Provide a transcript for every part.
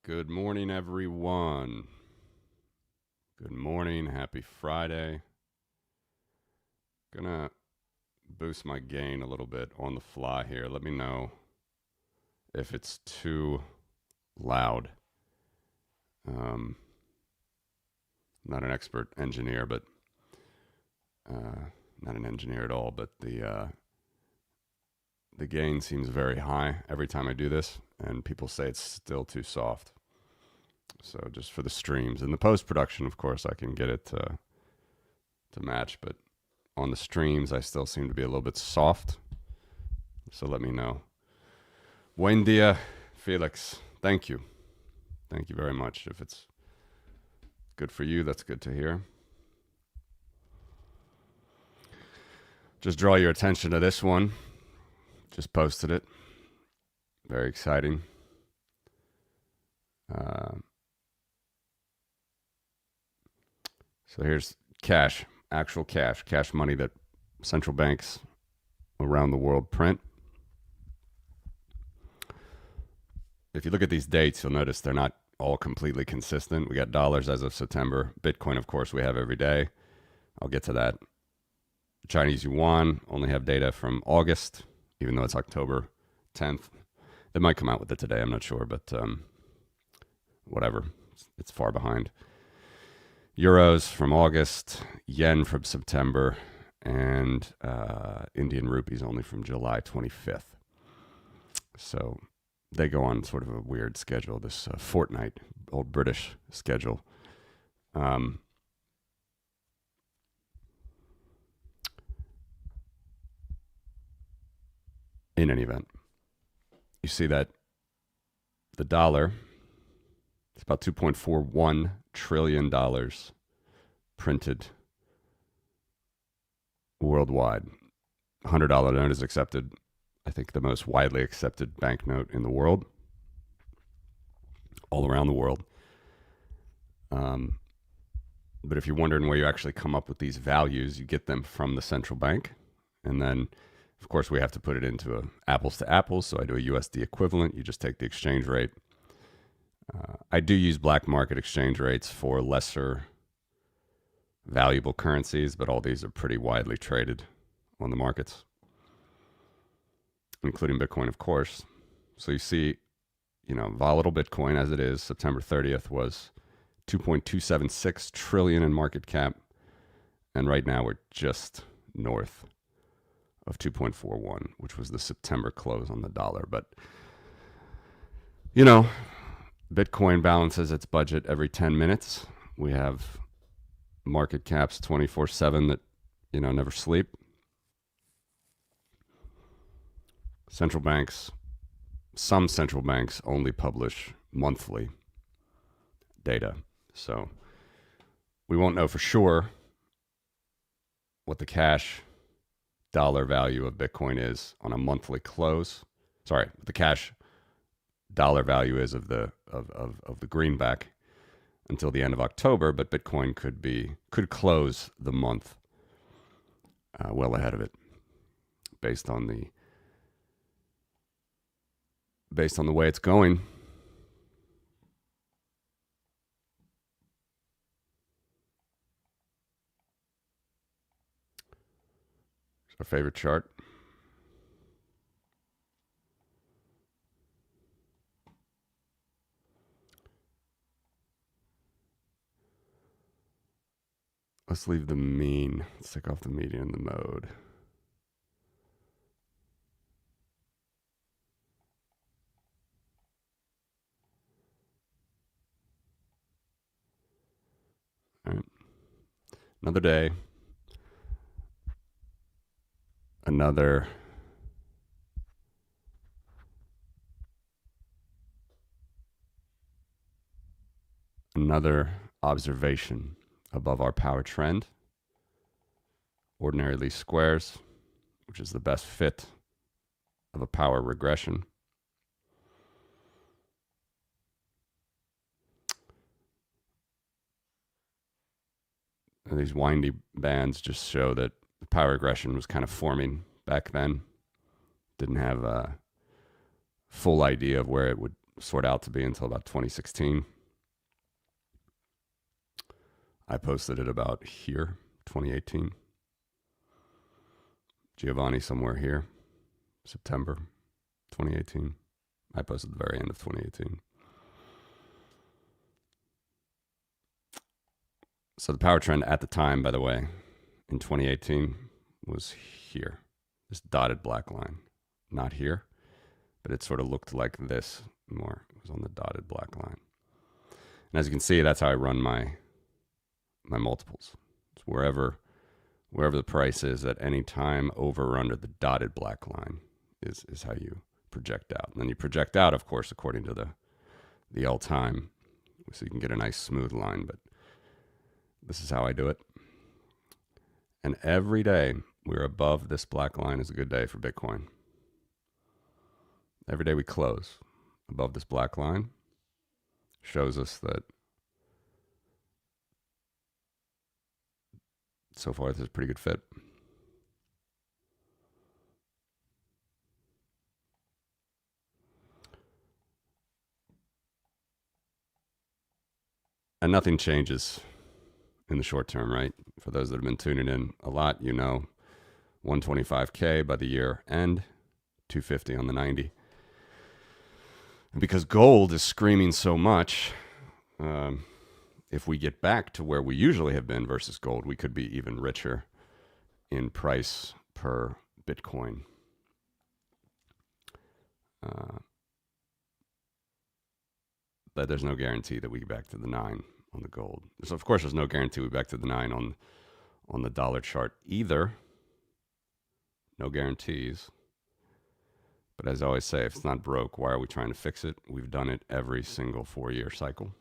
Good morning, everyone. Good morning. Happy Friday. Gonna boost my gain a little bit on the fly here. Let me know if it's too loud. Not an expert engineer, but not an engineer at all. But the gain seems very high every time I do this, and people say it's still too soft. So just for the streams and the post production, of course, I can get it to match. But on the streams, I still seem to be a little bit soft. So let me know. Buen dia, Felix. Thank you. Thank you very much. If it's good for you, that's good to hear. Just draw your attention to this one. Just posted it. Very exciting. So here's cash, actual cash money that central banks around the world print. If you look at these dates, you'll notice they're not all completely consistent. We got dollars as of September. Bitcoin, of course, we have every day. I'll get to that. Chinese yuan only have data from August, even though it's October 10th. They might come out with it today. I'm not sure, but whatever. It's far behind. Euros from August, yen from September, and Indian rupees only from July 25th. So they go on sort of a weird schedule, this fortnight, old British schedule. In any event, you see that the dollar, it's about $2.41 trillion printed worldwide. $100 note is accepted, I think, the most widely accepted banknote in the world, all around the world. But if you're wondering where you actually come up with these values, you get them from the central bank. And then, of course, we have to put it into a apples to apples. So I do a USD equivalent. You just take the exchange rate. I do use black market exchange rates for lesser valuable currencies, but all these are pretty widely traded on the markets, including Bitcoin, of course. So you see, volatile Bitcoin as it is, September 30th was 2.276 trillion in market cap. And right now we're just north of 2.41, which was the September close on the dollar. But, Bitcoin balances its budget every 10 minutes. We have market caps 24/7 that, never sleep. Some central banks only publish monthly data. So we won't know for sure what the cash dollar value of Bitcoin is on a monthly close. Sorry, the cash dollar value is of the greenback until the end of October, but Bitcoin could close the month well ahead of it, based on the way it's going. It's our favorite chart. Let's leave the mean. Let's take off the median and the mode. All right. Another day. Another observation above our power trend. Ordinary least squares, which is the best fit of a power regression. And these windy bands just show that the power regression was kind of forming back then. Didn't have a full idea of where it would sort out to be until about 2016. I posted it about here, 2018. Giovanni somewhere here, September 2018. I posted at the very end of 2018. So the power trend at the time, by the way, in 2018 was here, this dotted black line. Not here, but it sort of looked like this more. It was on the dotted black line. And as you can see, that's how I run my multiples. It's wherever the price is at any time over or under the dotted black line is how you project out. And then you project out, of course, according to the L time, so you can get a nice smooth line. But this is how I do it. And every day we're above this black line is a good day for Bitcoin. Every day we close above this black line shows us that so far this is a pretty good fit. And nothing changes in the short term, right? For those that have been tuning in a lot, you know, 125K by the year end, 250 on the 90. And because gold is screaming so much, if we get back to where we usually have been versus gold, we could be even richer in price per Bitcoin. But there's no guarantee that we get back to the 9 on the gold. So of course there's no guarantee we get back to the 9 on the dollar chart either. No guarantees. But as I always say, if it's not broke, why are we trying to fix it? We've done it every single 4-year cycle.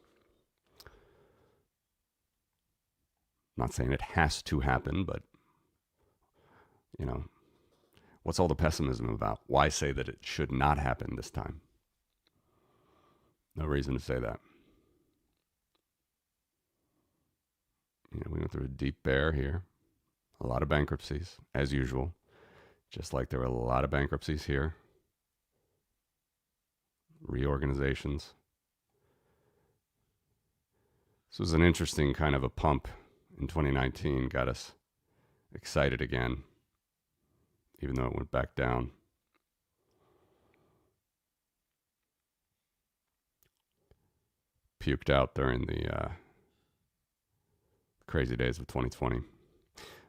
I'm not saying it has to happen, but you know, what's all the pessimism about? Why say that it should not happen this time? No reason to say that. You know, we went through a deep bear here. A lot of bankruptcies, as usual. Just like there were a lot of bankruptcies here. Reorganizations. This was an interesting kind of a pump in 2019. Got us excited again, even though it went back down. Puked out during the crazy days of 2020.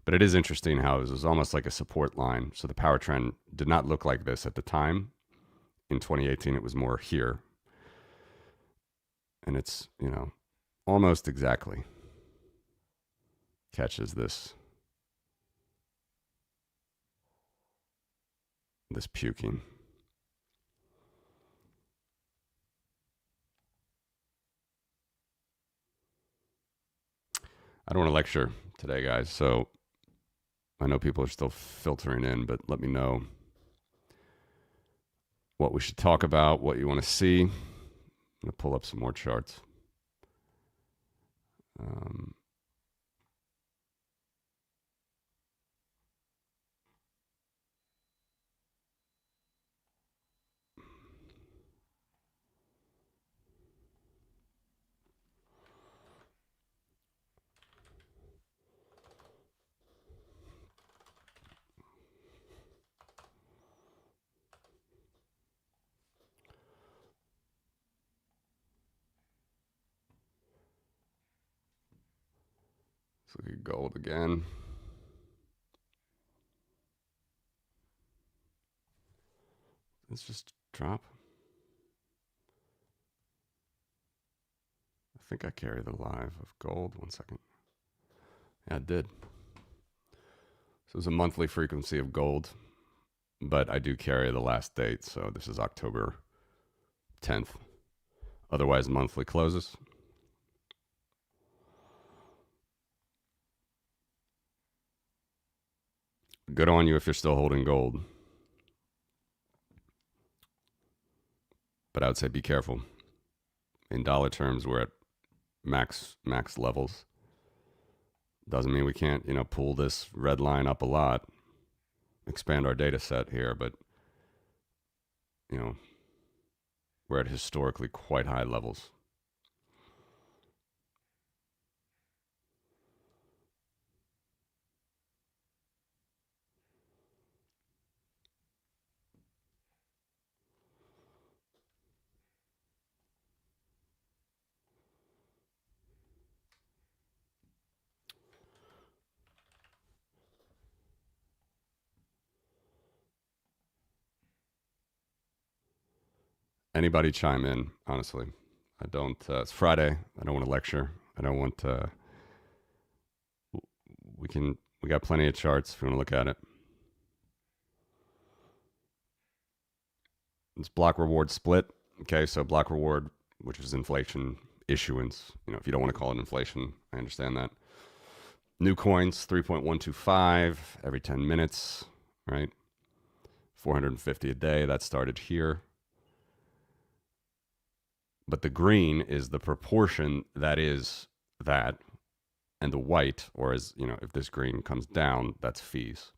But it is interesting how it was almost like a support line. So the power trend did not look like this at the time. In 2018, it was more here. And it's, you know, almost exactly catches this puking. I don't want to lecture today, guys, so I know people are still filtering in, but let me know what we should talk about, what you want to see. I'm going to pull up some more charts. Let's look at gold again. Let's just drop. I think I carry the live of gold. 1 second. Yeah, I did. So it's a monthly frequency of gold, but I do carry the last date. So this is October 10th. Otherwise, monthly closes. Good on you if you're still holding gold. But I would say be careful. In dollar terms, we're at max levels. Doesn't mean we can't, you know, pull this red line up a lot, expand our data set here, but, you know, We're at historically quite high levels. Anybody chime in, honestly. I don't, it's Friday. I don't want to lecture. I don't want to, we got plenty of charts if you want to look at it. It's block reward split. Okay, so block reward, which is inflation issuance. If you don't want to call it inflation, I understand that. New coins, 3.125 every 10 minutes, right? 450 a day. That started here. But the green is the proportion that is that. And the white, or as if this green comes down, that's fees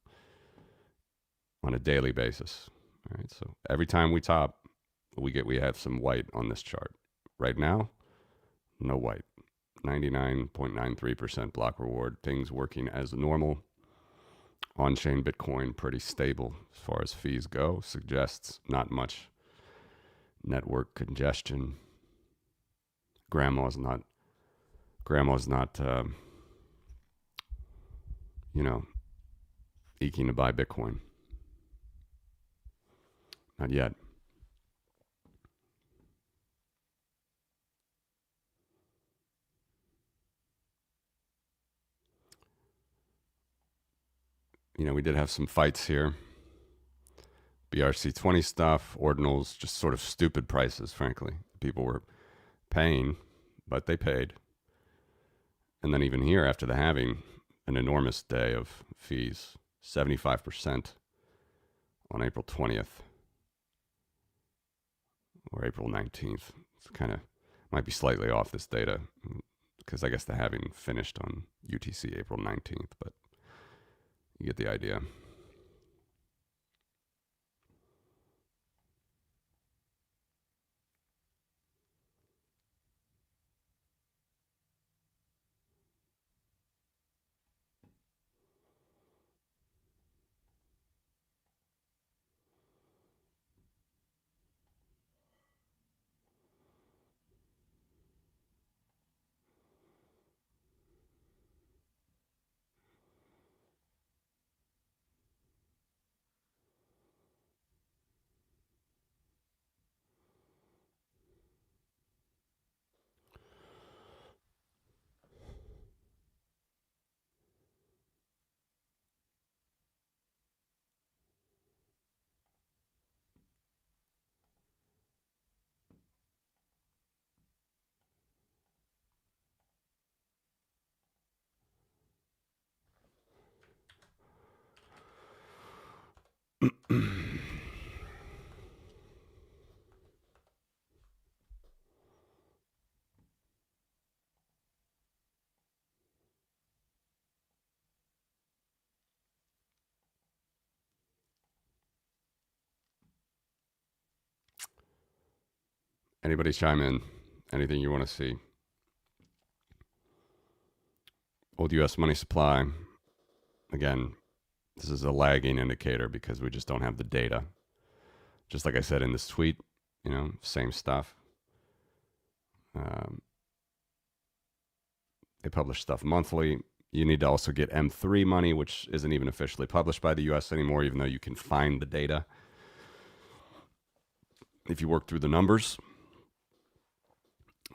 on a daily basis. All right. So every time we top, we have some white on this chart. Right now, no white. 99.93% block reward. Things working as normal. On-chain Bitcoin pretty stable as far as fees go. Suggests not much network congestion. Grandma's not eking to buy Bitcoin. Not yet. We did have some fights here. BRC20 stuff, ordinals, just sort of stupid prices, frankly. People were paying, but they paid. And then even here, after the halving, an enormous day of fees, 75% on April 20th or April 19th. It's kind of, might be slightly off this data because I guess the halving finished on UTC April 19th, but you get the idea. Anybody chime in? Anything you want to see? Old U.S. money supply. Again, this is a lagging indicator because we just don't have the data. Just like I said in this tweet, same stuff. They publish stuff monthly. You need to also get M3 money, which isn't even officially published by the U.S. anymore, even though you can find the data if you work through the numbers.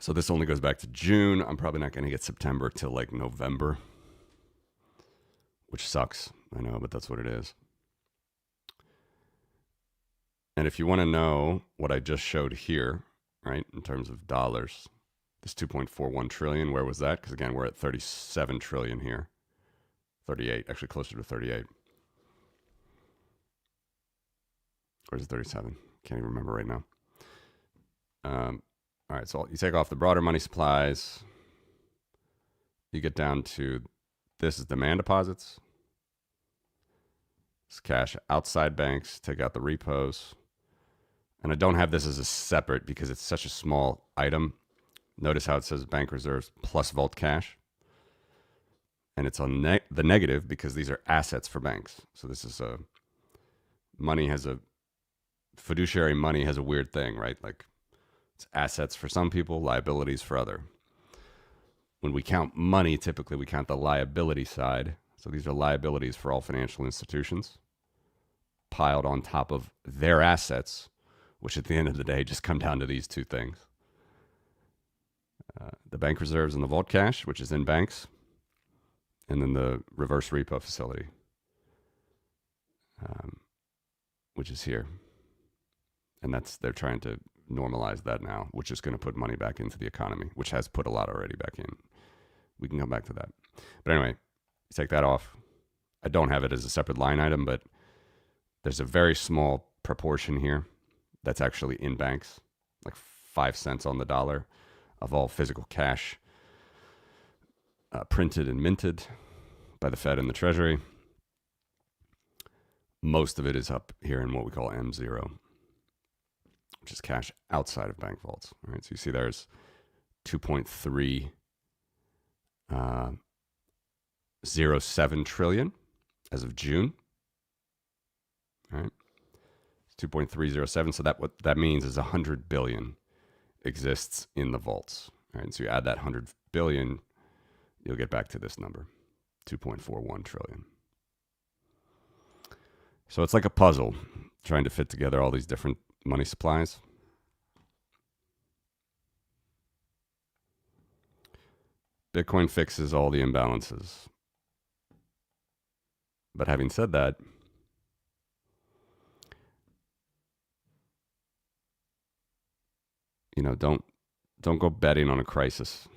So this only goes back to June. I'm probably not going to get September till like November, which sucks. I know, but that's what it is. And if you want to know what I just showed here, right, in terms of dollars, this 2.41 trillion, where was that? Because again, we're at 37 trillion here. 38, actually closer to 38. Or is it 37? Can't even remember right now. All right, so you take off the broader money supplies. You get down to, this is demand deposits. It's cash outside banks. Take out the repos. And I don't have this as a separate because it's such a small item. Notice how it says bank reserves plus vault cash. And it's on the negative because these are assets for banks. So this is fiduciary money has a weird thing, right? Like it's assets for some people, liabilities for other. When we count money, typically we count the liability side. So these are liabilities for all financial institutions piled on top of their assets, which at the end of the day just come down to these two things. The bank reserves and the vault cash, which is in banks, and then the reverse repo facility, which is here. And they're trying to normalize that now, which is going to put money back into the economy, which has put a lot already back in. We can come back to that. But anyway, take that off. I don't have it as a separate line item, but there's a very small proportion here that's actually in banks, like 5 cents on the dollar of all physical cash printed and minted by the Fed and the Treasury. Most of it is up here in what we call M0, which is cash outside of bank vaults. All right, so you see there's 2.307 trillion as of June. All right, it's 2.307. So what that means is 100 billion exists in the vaults. All right, so you add that 100 billion, you'll get back to this number, 2.41 trillion. So it's like a puzzle trying to fit together all these different money supplies. Bitcoin fixes all the imbalances. But having said that, don't go betting on a crisis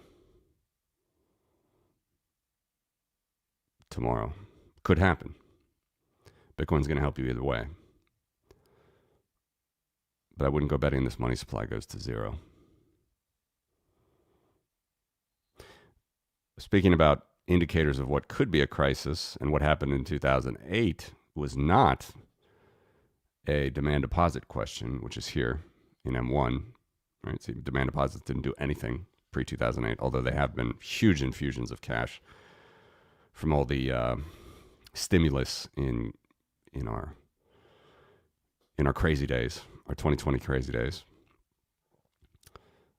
tomorrow. Could happen. Bitcoin's going to help you either way. But I wouldn't go betting this money supply goes to zero. Speaking about indicators of what could be a crisis, and what happened in 2008 was not a demand deposit question, which is here in M1. Right? So demand deposits didn't do anything pre-2008, although they have been huge infusions of cash from all the stimulus in our crazy days, our 2020 crazy days.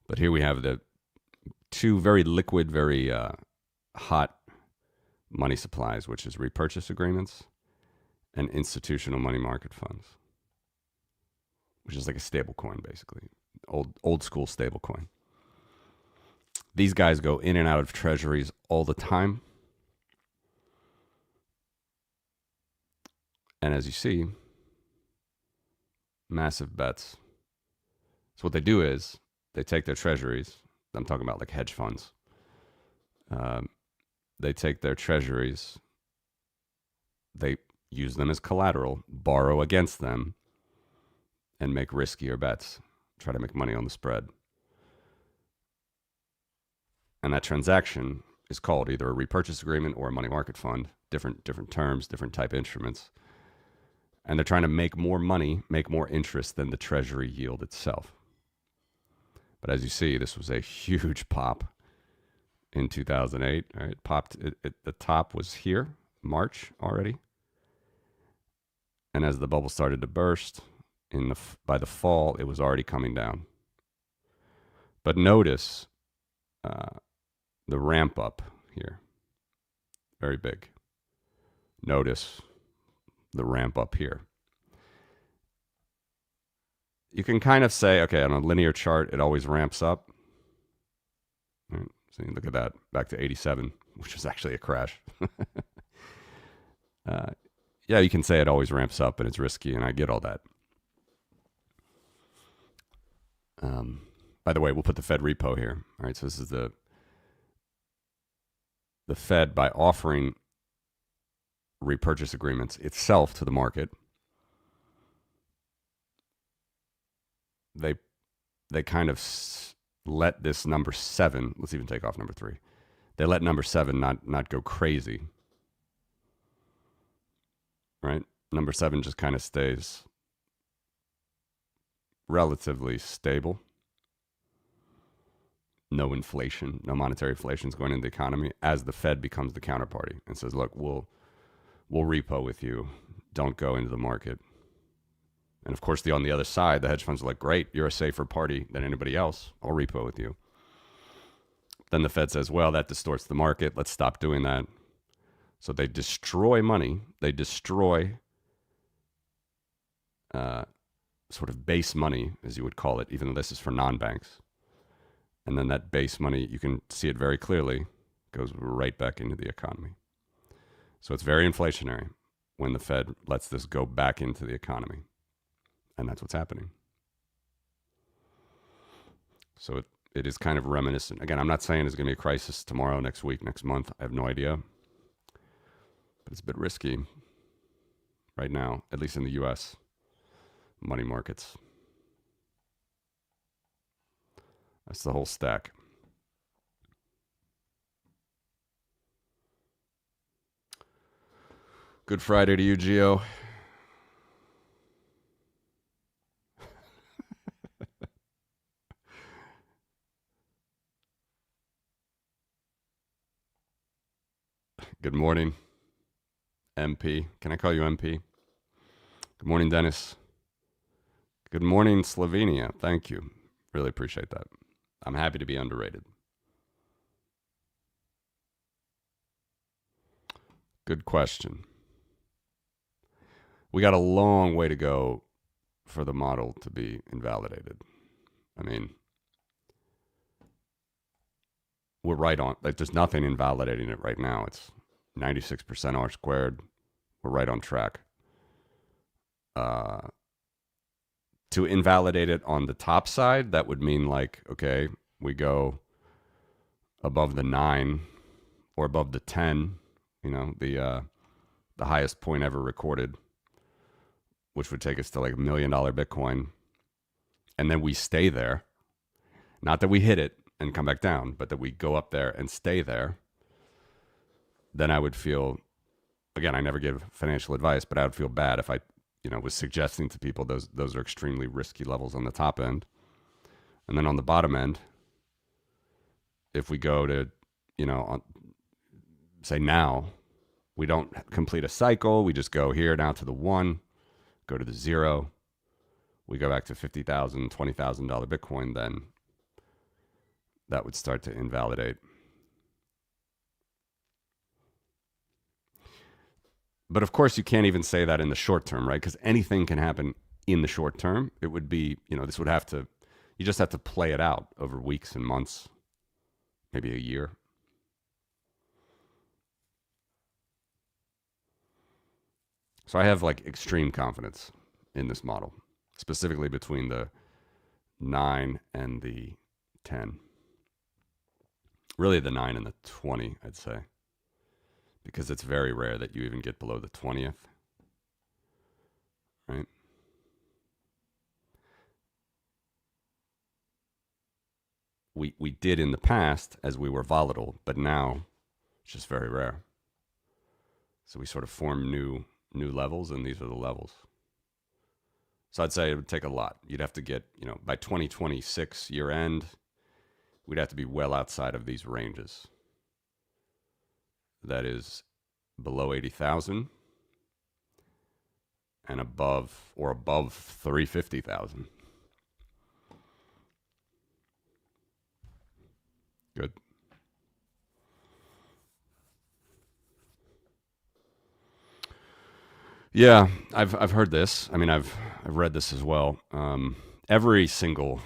But here we have the two very liquid, very hot money supplies, which is repurchase agreements and institutional money market funds, which is like a stable coin, basically. Old school stable coin. These guys go in and out of treasuries all the time. And as you see, massive bets. So what they do is they take their treasuries. I'm talking about like hedge funds. They take their treasuries. They use them as collateral, borrow against them, and make riskier bets. Try to make money on the spread. And that transaction is called either a repurchase agreement or a money market fund. Different terms, different type instruments. And they're trying to make more money, make more interest than the treasury yield itself. But as you see, this was a huge pop in 2008. Right? It popped. The top was here, March already. And as the bubble started to burst, by the fall, it was already coming down. But notice the ramp up here. Very big. Notice the ramp up here. You can kind of say, okay, on a linear chart, it always ramps up. Right, so you look at that, back to 87, which was actually a crash. Yeah, you can say it always ramps up and it's risky, and I get all that. By the way, we'll put the Fed repo here. All right, so this is the Fed, by offering repurchase agreements itself to the market, they kind of let this number 7, let's even take off number 3. They let number 7 not go crazy. Right? Number 7 just kind of stays relatively stable. No inflation, no monetary inflation is going into the economy as the Fed becomes the counterparty and says, look, we'll repo with you. Don't go into the market. And of course, on the other side, the hedge funds are like, great, you're a safer party than anybody else. I'll repo with you. Then the Fed says, well, that distorts the market. Let's stop doing that. So they destroy money. They destroy sort of base money, as you would call it, even though this is for non-banks. And then that base money, you can see it very clearly, goes right back into the economy. So it's very inflationary when the Fed lets this go back into the economy. And that's what's happening. So it is kind of reminiscent. Again, I'm not saying there's going to be a crisis tomorrow, next week, next month. I have no idea. But it's a bit risky right now, at least in the U.S. money markets. That's the whole stack. Good Friday to you, Gio. Good morning, MP. Can I call you MP? Good morning, Dennis. Good morning, Slovenia. Thank you. Really appreciate that. I'm happy to be underrated. Good question. We got a long way to go for the model to be invalidated. I mean, we're right on. Like, there's nothing invalidating it right now. It's 96% R squared. We're right on track. To invalidate it on the top side, that would mean like, okay, we go above the 9 or above the 10, you know, the highest point ever recorded, which would take us to like $1 million Bitcoin. And then we stay there. Not that we hit it and come back down, but that we go up there and stay there. Then I would feel, again, I never give financial advice, but I would feel bad if I, was suggesting to people those are extremely risky levels on the top end. And then on the bottom end, if we go to, say now, we don't complete a cycle. We just go here now to the 1, go to the 0. We go back to $50,000, $20,000 Bitcoin, then that would start to invalidate. But of course, you can't even say that in the short term, right? Because anything can happen in the short term. It would be, this would have to, you just have to play it out over weeks and months, maybe a year. So I have like extreme confidence in this model, specifically between the 9 and the 10. Really the 9 and the 20, I'd say. Because it's very rare that you even get below the 20th. Right? We did in the past as we were volatile, but now it's just very rare. So we sort of form new levels, and these are the levels. So I'd say it would take a lot. You'd have to get, by 2026 year end, we'd have to be well outside of these ranges. That is below 80,000 and above 350,000. Good. Yeah, I've heard this. I mean, I've read this as well. Every single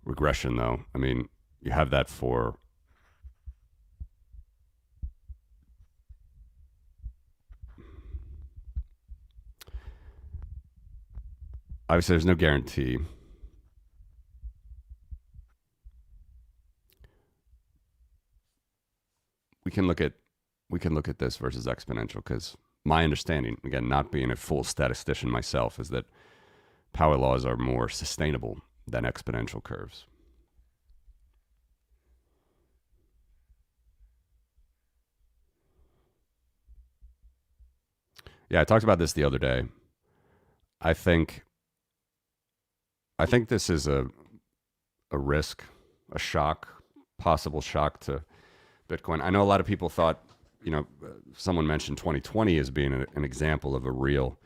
regression, though, I mean, you have that for obviously there's no guarantee. We can look at this versus exponential, because my understanding, again, not being a full statistician myself, is that power laws are more sustainable than exponential curves. Yeah, I talked about this the other day. I think I think this is a risk, a shock, possible shock to Bitcoin. I know a lot of people thought, someone mentioned 2020 as being an example of a real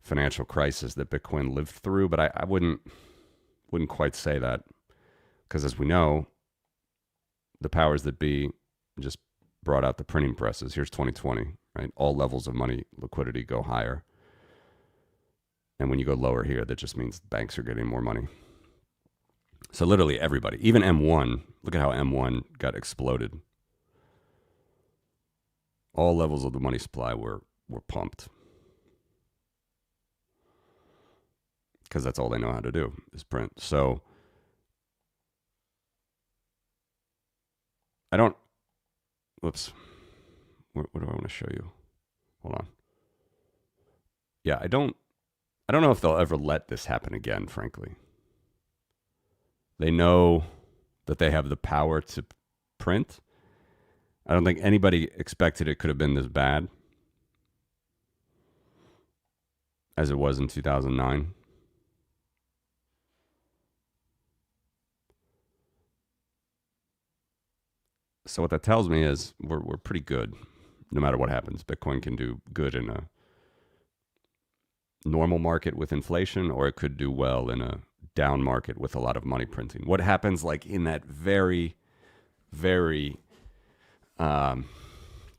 financial crisis that Bitcoin lived through, but I wouldn't quite say that, because as we know, the powers that be just brought out the printing presses. Here's 2020, right? All levels of money liquidity go higher. And when you go lower here, that just means banks are getting more money. So literally everybody, even M1, look at how M1 got exploded. All levels of the money supply were pumped. Because that's all they know how to do is print. So I don't, whoops. What do I want to show you? Hold on. Yeah, I don't know if they'll ever let this happen again, frankly. They know that they have the power to print. I don't think anybody expected it could have been this bad as it was in 2009. So what that tells me is we're pretty good no matter what happens. Bitcoin can do good in a normal market with inflation, or it could do well in a down market with a lot of money printing. What happens like in that very, very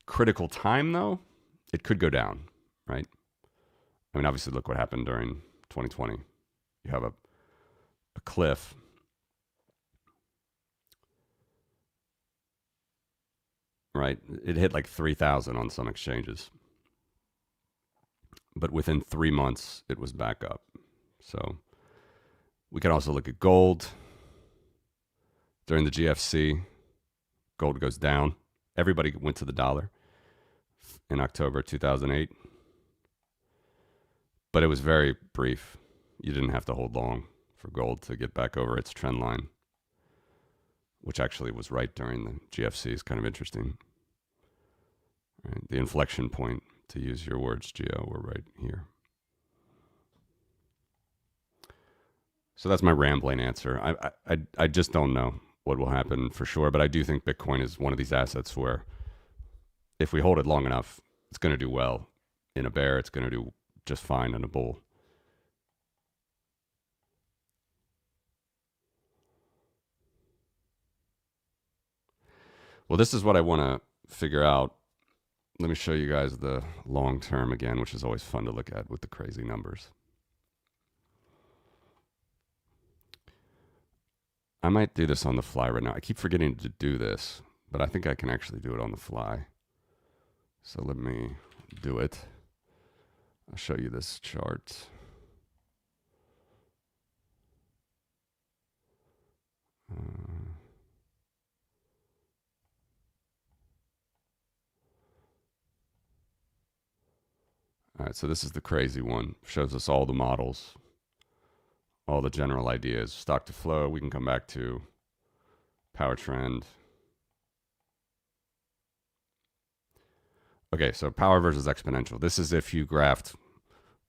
critical time, though, it could go down, right? I mean, obviously, look what happened during 2020. You have a cliff. Right? It hit like 3,000 on some exchanges. But within 3 months, it was back up. So we can also look at gold. During the GFC, gold goes down. Everybody went to the dollar in October 2008. But it was very brief. You didn't have to hold long for gold to get back over its trend line, which actually was right during the GFC. Is kind of interesting. Right? The inflection point, to use your words, Gio, we're right here. So that's my rambling answer. I just don't know what will happen for sure, but I do think Bitcoin is one of these assets where if we hold it long enough, it's going to do well. In a bear, it's going to do just fine in a bull. Well, this is what I want to figure out. Let me show you guys the long term again, which is always fun to look at with the crazy numbers. I might do this on the fly right now. I keep forgetting to do this, but I think I can actually do it on the fly. So let me do it. I'll show you this chart. All right, so this is the crazy one. Shows us all the models, all the general ideas. Stock to flow, we can come back to power trend. Okay, so power versus exponential. This is if you graphed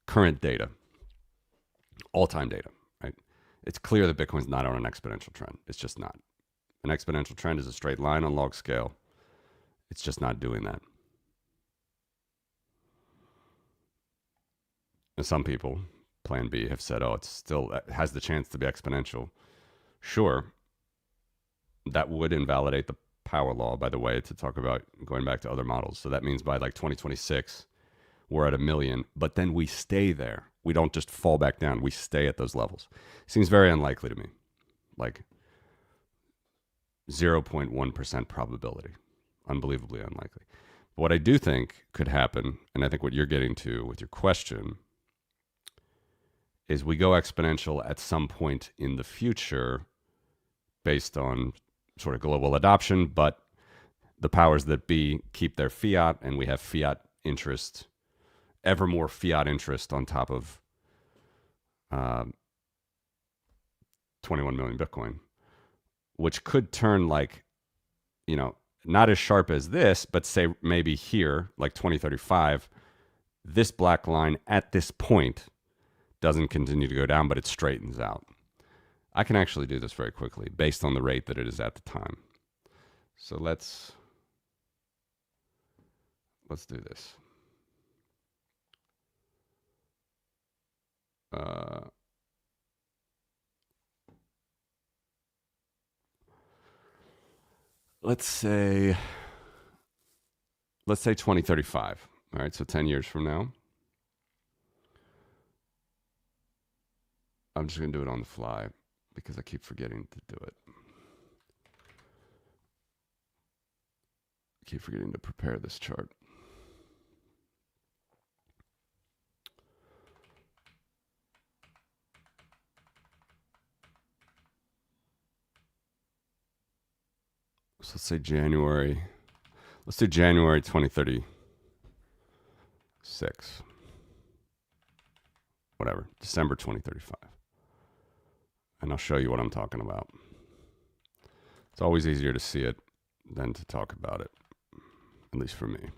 current data, all-time data, right? It's clear that Bitcoin's not on an exponential trend. It's just not. An exponential trend is a straight line on log scale. It's just not doing that. And some people, plan B, have said, oh, it still has the chance to be exponential. Sure, that would invalidate the power law, by the way, to talk about going back to other models. So that means by like 2026, we're at 1 million, but then we stay there. We don't just fall back down. We stay at those levels. Seems very unlikely to me, like 0.1% probability. Unbelievably unlikely. But what I do think could happen, and I think what you're getting to with your question, is we go exponential at some point in the future based on sort of global adoption, but the powers that be keep their fiat, and we have fiat interest, ever more fiat interest on top of 21 million Bitcoin, which could turn like, not as sharp as this, but say maybe here, like 2035, this black line at this point doesn't continue to go down, but it straightens out. I can actually do this very quickly based on the rate that it is at the time. So let's do this. Let's say 2035. All right, so 10 years from now. I'm just going to do it on the fly because I keep forgetting to do it. I keep forgetting to prepare this chart. So let's say January. Let's do January 2036. Whatever, December 2035. And I'll show you what I'm talking about. It's always easier to see it than to talk about it, at least for me.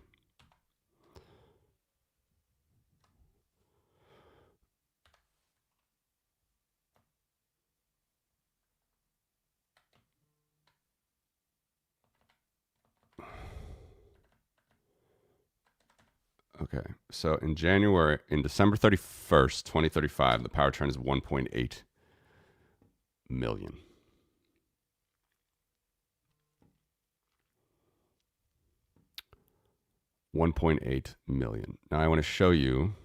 Okay, so in December 31st, 2035, the power trend is 1.8 million. $1.8 million. Now I want to show you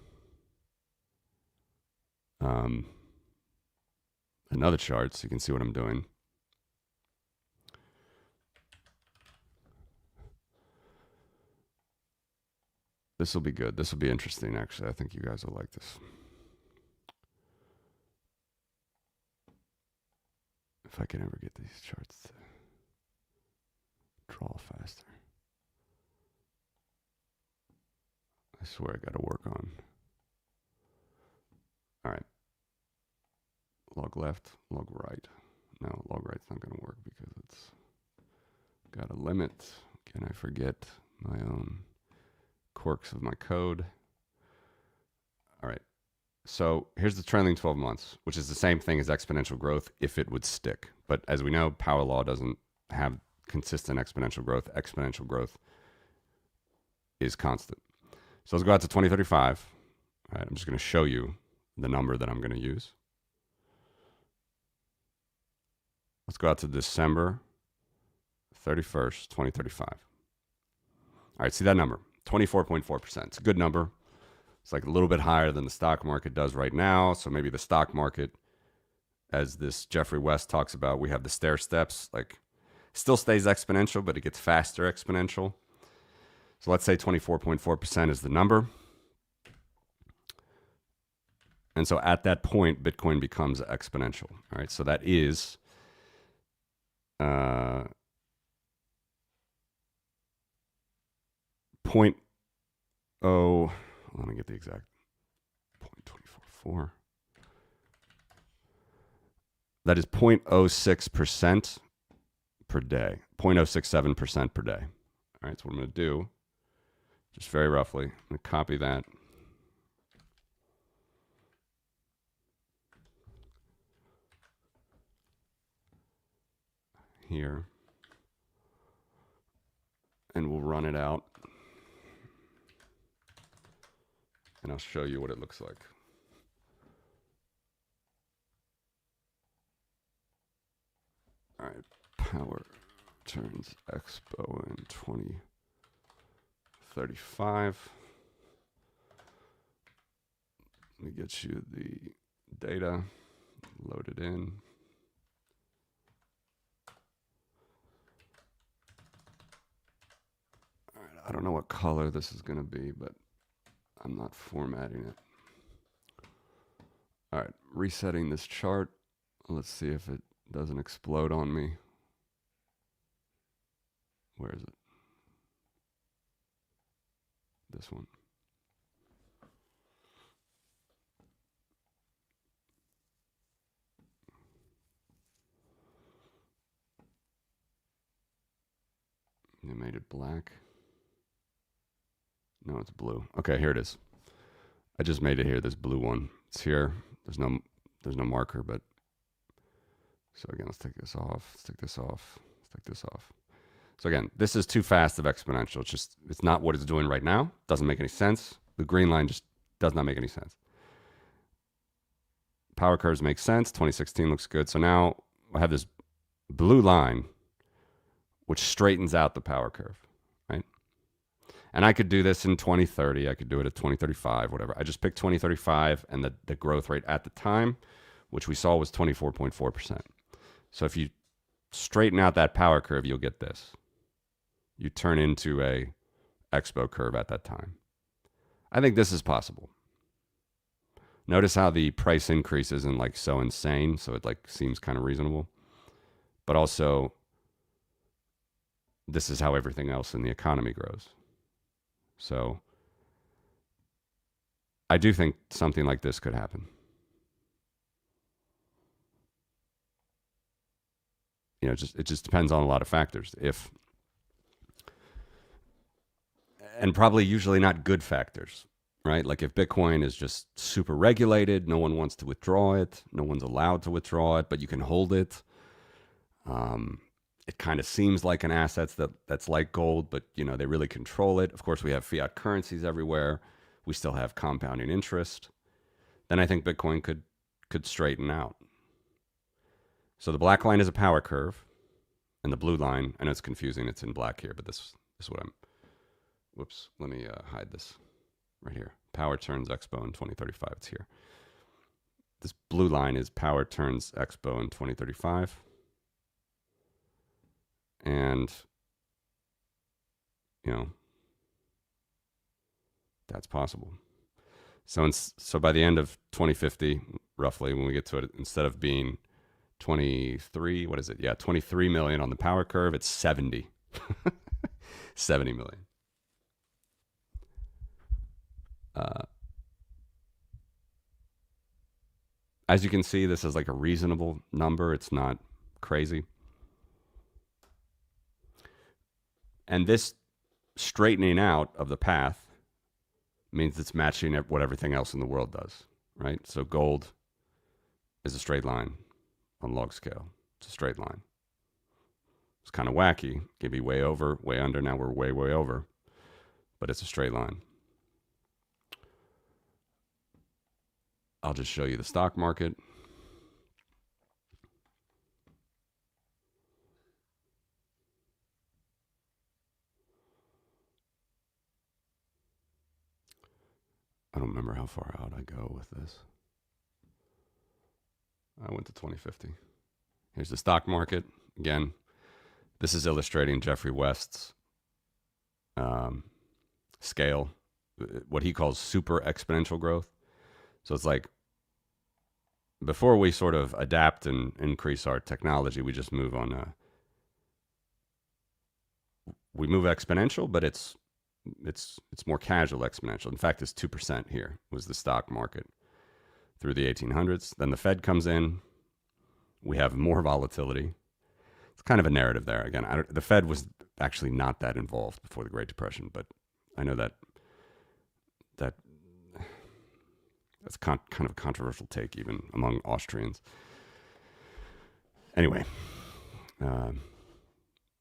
another chart so you can see what I'm doing. This will be good. This will be interesting, actually. I think you guys will like this. If I can ever get these charts to draw faster. I swear I got to work on. All right. Log left, log right. No, log right's not going to work because it's got a limit. Can I forget my own quirks of my code? All right. So here's the trailing 12 months, which is the same thing as exponential growth if it would stick. But as we know, power law doesn't have consistent exponential growth. Exponential growth is constant. So let's go out to 2035. All right, I'm just going to show you the number that I'm going to use. Let's go out to December 31st, 2035. All right, see that number, 24.4%. It's a good number. It's like a little bit higher than the stock market does right now. So maybe the stock market, as this Jeffrey West talks about, we have the stair steps, like still stays exponential, but it gets faster exponential. So let's say 24.4% is the number. And so at that point, Bitcoin becomes exponential. All right, so that is point oh, let me get the exact 0.244. That is 0.06% per day, 0.067% per day. All right, so what I'm going to do, just very roughly, I'm going to copy that. Here. And we'll run it out. And I'll show you what it looks like. All right, power turns expo in 2035. Let me get you the data, load it in. All right, I don't know what color this is going to be, but I'm not formatting it. All right, resetting this chart. Let's see if it doesn't explode on me. Where is it? This one. They made it black. No, it's blue. Okay, here it is. I just made it here, this blue one. It's here. There's no marker, but So again, let's take this off. Let's take this off. Let's take this off. So again, this is too fast of exponential. It's not what it's doing right now. Doesn't make any sense. The green line just does not make any sense. Power curves make sense. 2016 looks good. So now I have this blue line, which straightens out the power curve, right? And I could do this in 2030. I could do it at 2035, whatever. I just picked 2035 and the growth rate at the time, which we saw was 24.4%. So if you straighten out that power curve, you'll get this. You turn into a expo curve at that time. I think this is possible. Notice how the price increase isn't like so insane, so it like seems kind of reasonable. But also, this is how everything else in the economy grows. So I do think something like this could happen. You know, it just depends on a lot of factors. And probably usually not good factors, right? Like if Bitcoin is just super regulated, no one wants to withdraw it, no one's allowed to withdraw it, but you can hold it. It kind of seems like an asset that's like gold, but you know they really control it. Of course, we have fiat currencies everywhere. We still have compounding interest. Then I think Bitcoin could straighten out. So the black line is a power curve, and the blue line, I know it's confusing. It's in black here, but this is what I'm. Whoops, let me hide this right here. Power turns expo in 2035. It's here. This blue line is power turns expo in 2035. And, you know, that's possible. So by the end of 2050, roughly, when we get to it, instead of being 23, what is it? Yeah, 23 million on the power curve, it's 70. 70 million. As you can see, this is like a reasonable number. It's not crazy. And this straightening out of the path means it's matching what everything else in the world does, right? So gold is a straight line on log scale. It's a straight line. It's kind of wacky. It can be way over, way under. Now we're way, way over. But it's a straight line. I'll just show you the stock market. I don't remember how far out I go with this. I went to 2050. Here's the stock market. Again, this is illustrating Jeffrey West's scale, what he calls super exponential growth. So it's like before we sort of adapt and increase our technology, we just move on. We move exponential, but it's more casual exponential. In fact, it's 2% here was the stock market through the 1800s. Then the Fed comes in. We have more volatility. It's kind of a narrative there. Again, the Fed was actually not that involved before the Great Depression, but I know that's kind of a controversial take even among Austrians. Anyway,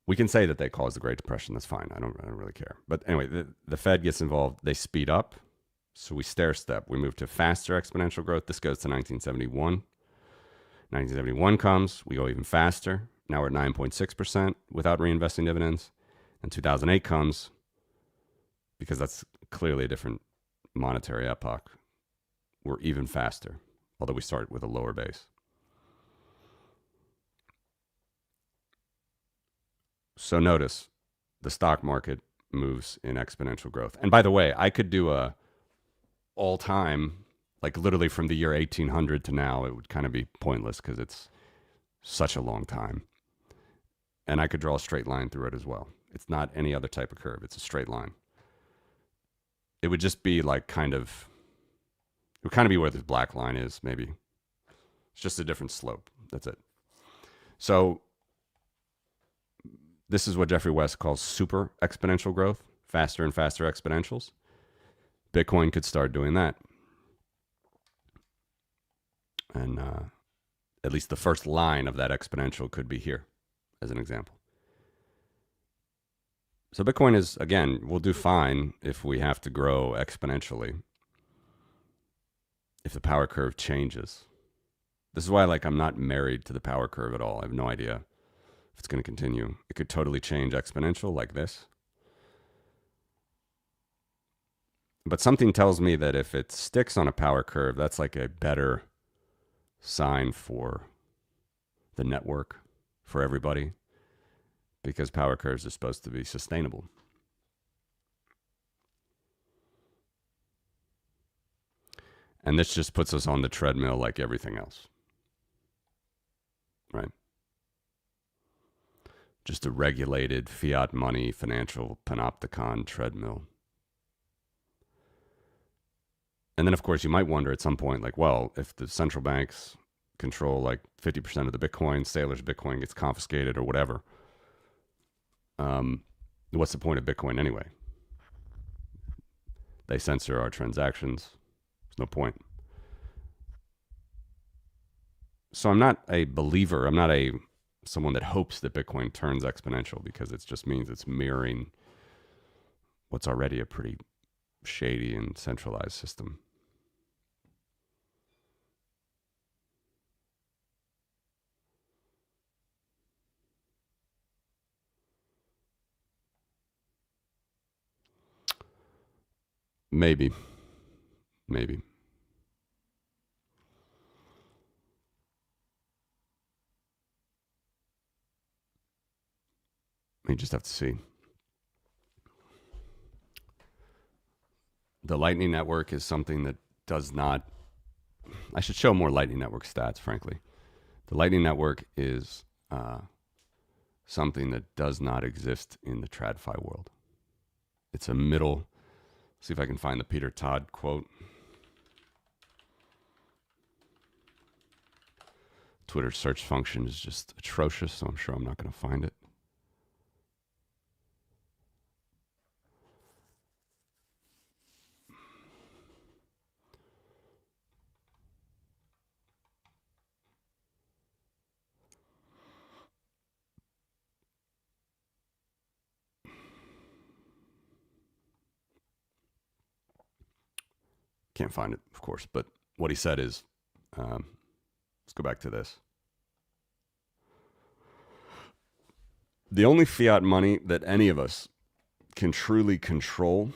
we can say that they caused the Great Depression. That's fine. I don't really care. But anyway, the Fed gets involved. They speed up. So we stair step. We move to faster exponential growth. This goes to 1971. 1971 comes. We go even faster. Now we're at 9.6% without reinvesting dividends. And 2008 comes because that's clearly a different monetary epoch. We're even faster, although we start with a lower base. So notice the stock market moves in exponential growth. And by the way, I could do a all time, like literally from the year 1800 to now. It would kind of be pointless because it's such a long time. And I could draw a straight line through it as well. It's not any other type of curve. It's a straight line. It would just be like it would kind of be where this black line is, maybe. It's just a different slope. That's it. So this is what Jeffrey West calls super exponential growth, faster and faster exponentials. Bitcoin could start doing that. And at least the first line of that exponential could be here, as an example. So Bitcoin is, again, we'll do fine if we have to grow exponentially, if the power curve changes. This is why, like, I'm not married to the power curve at all. I have no idea if it's going to continue. It could totally change exponential like this. But something tells me that if it sticks on a power curve, that's like a better sign for the network, for everybody, because power curves are supposed to be sustainable. And this just puts us on the treadmill like everything else, right? Just a regulated fiat money financial panopticon treadmill. And then, of course, you might wonder at some point, like, well, if the central banks control like 50% of the Bitcoin, Sailor's Bitcoin gets confiscated or whatever, what's the point of Bitcoin anyway? They censor our transactions. There's no point. So I'm not a believer. I'm not someone that hopes that Bitcoin turns exponential, because it just means it's mirroring what's already a pretty shady and centralized system. Maybe. We just have to see. The Lightning Network is something that does not. I should show more Lightning Network stats, frankly. The Lightning Network is something that does not exist in the TradFi world. It's a middle. See if I can find the Peter Todd quote. Twitter's search function is just atrocious, so I'm sure I'm not going to find it. Can't find it, of course, but what he said is, let's go back to this. The only fiat money that any of us can truly control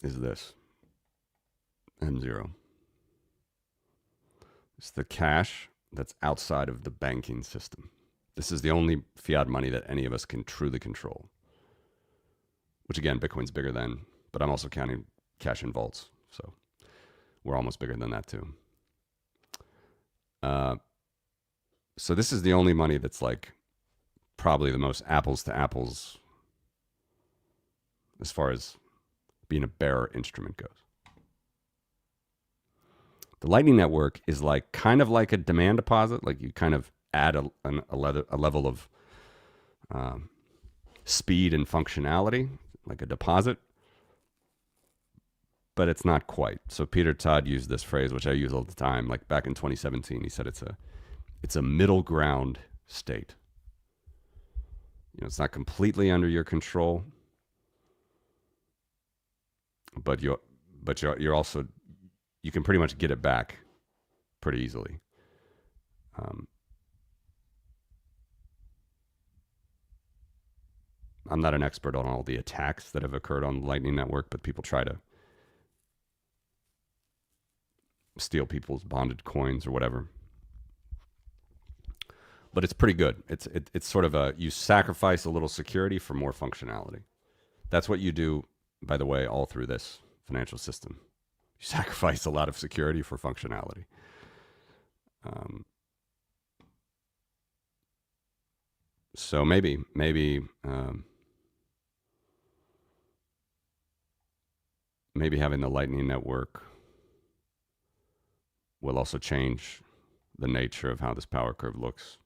is this, M0. It's the cash that's outside of the banking system. This is the only fiat money that any of us can truly control, which, again, Bitcoin's bigger than, but I'm also counting cash in vaults. So we're almost bigger than that too. So this is the only money that's like probably the most apples to apples as far as being a bearer instrument goes. The Lightning Network is like kind of like a demand deposit. Like you kind of add a level of speed and functionality, like a deposit, but it's not quite. So Peter Todd used this phrase, which I use all the time. Like back in 2017, he said it's a middle ground state. You know, it's not completely under your control, but you're also, you can pretty much get it back pretty easily. I'm not an expert on all the attacks that have occurred on the Lightning Network, but people try to steal people's bonded coins or whatever. But it's pretty good. It's sort of you sacrifice a little security for more functionality. That's what you do, by the way, all through this financial system. You sacrifice a lot of security for functionality. So maybe having the Lightning Network will also change the nature of how this power curve looks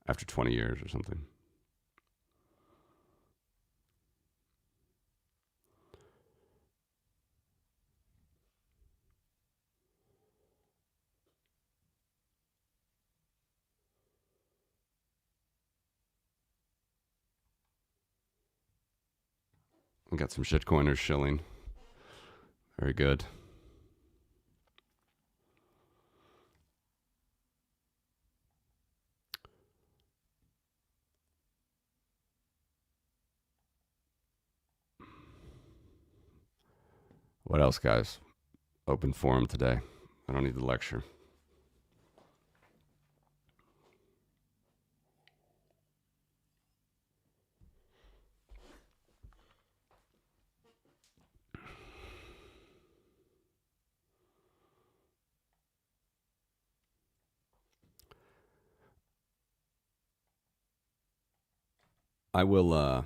after 20 years or something. We got some shitcoiners shilling. Very good. What else, guys? Open forum today. I don't need the lecture. I will, God,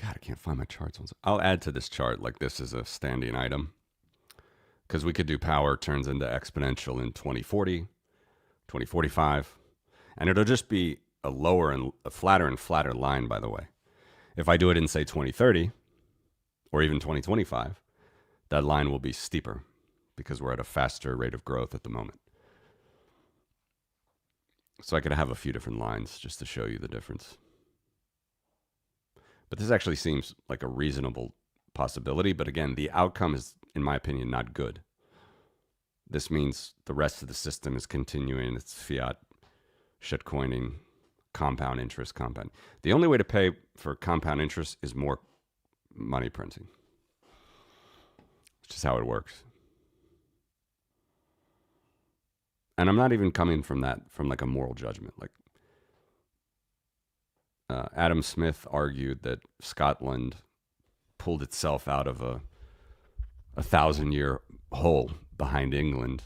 I can't find my charts. I'll add to this chart like this is a standing item because we could do power turns into exponential in 2040, 2045, and it'll just be a lower and flatter line, by the way. If I do it in, say, 2030 or even 2025, that line will be steeper because we're at a faster rate of growth at the moment. So I could have a few different lines just to show you the difference. But this actually seems like a reasonable possibility. But again, the outcome is, in my opinion, not good. This means the rest of the system is continuing its fiat shitcoining, compound interest, compound. The only way to pay for compound interest is more money printing. It's just how it works. And I'm not even coming from that, from like a moral judgment. Like Adam Smith argued that Scotland pulled itself out of a 1,000-year hole behind England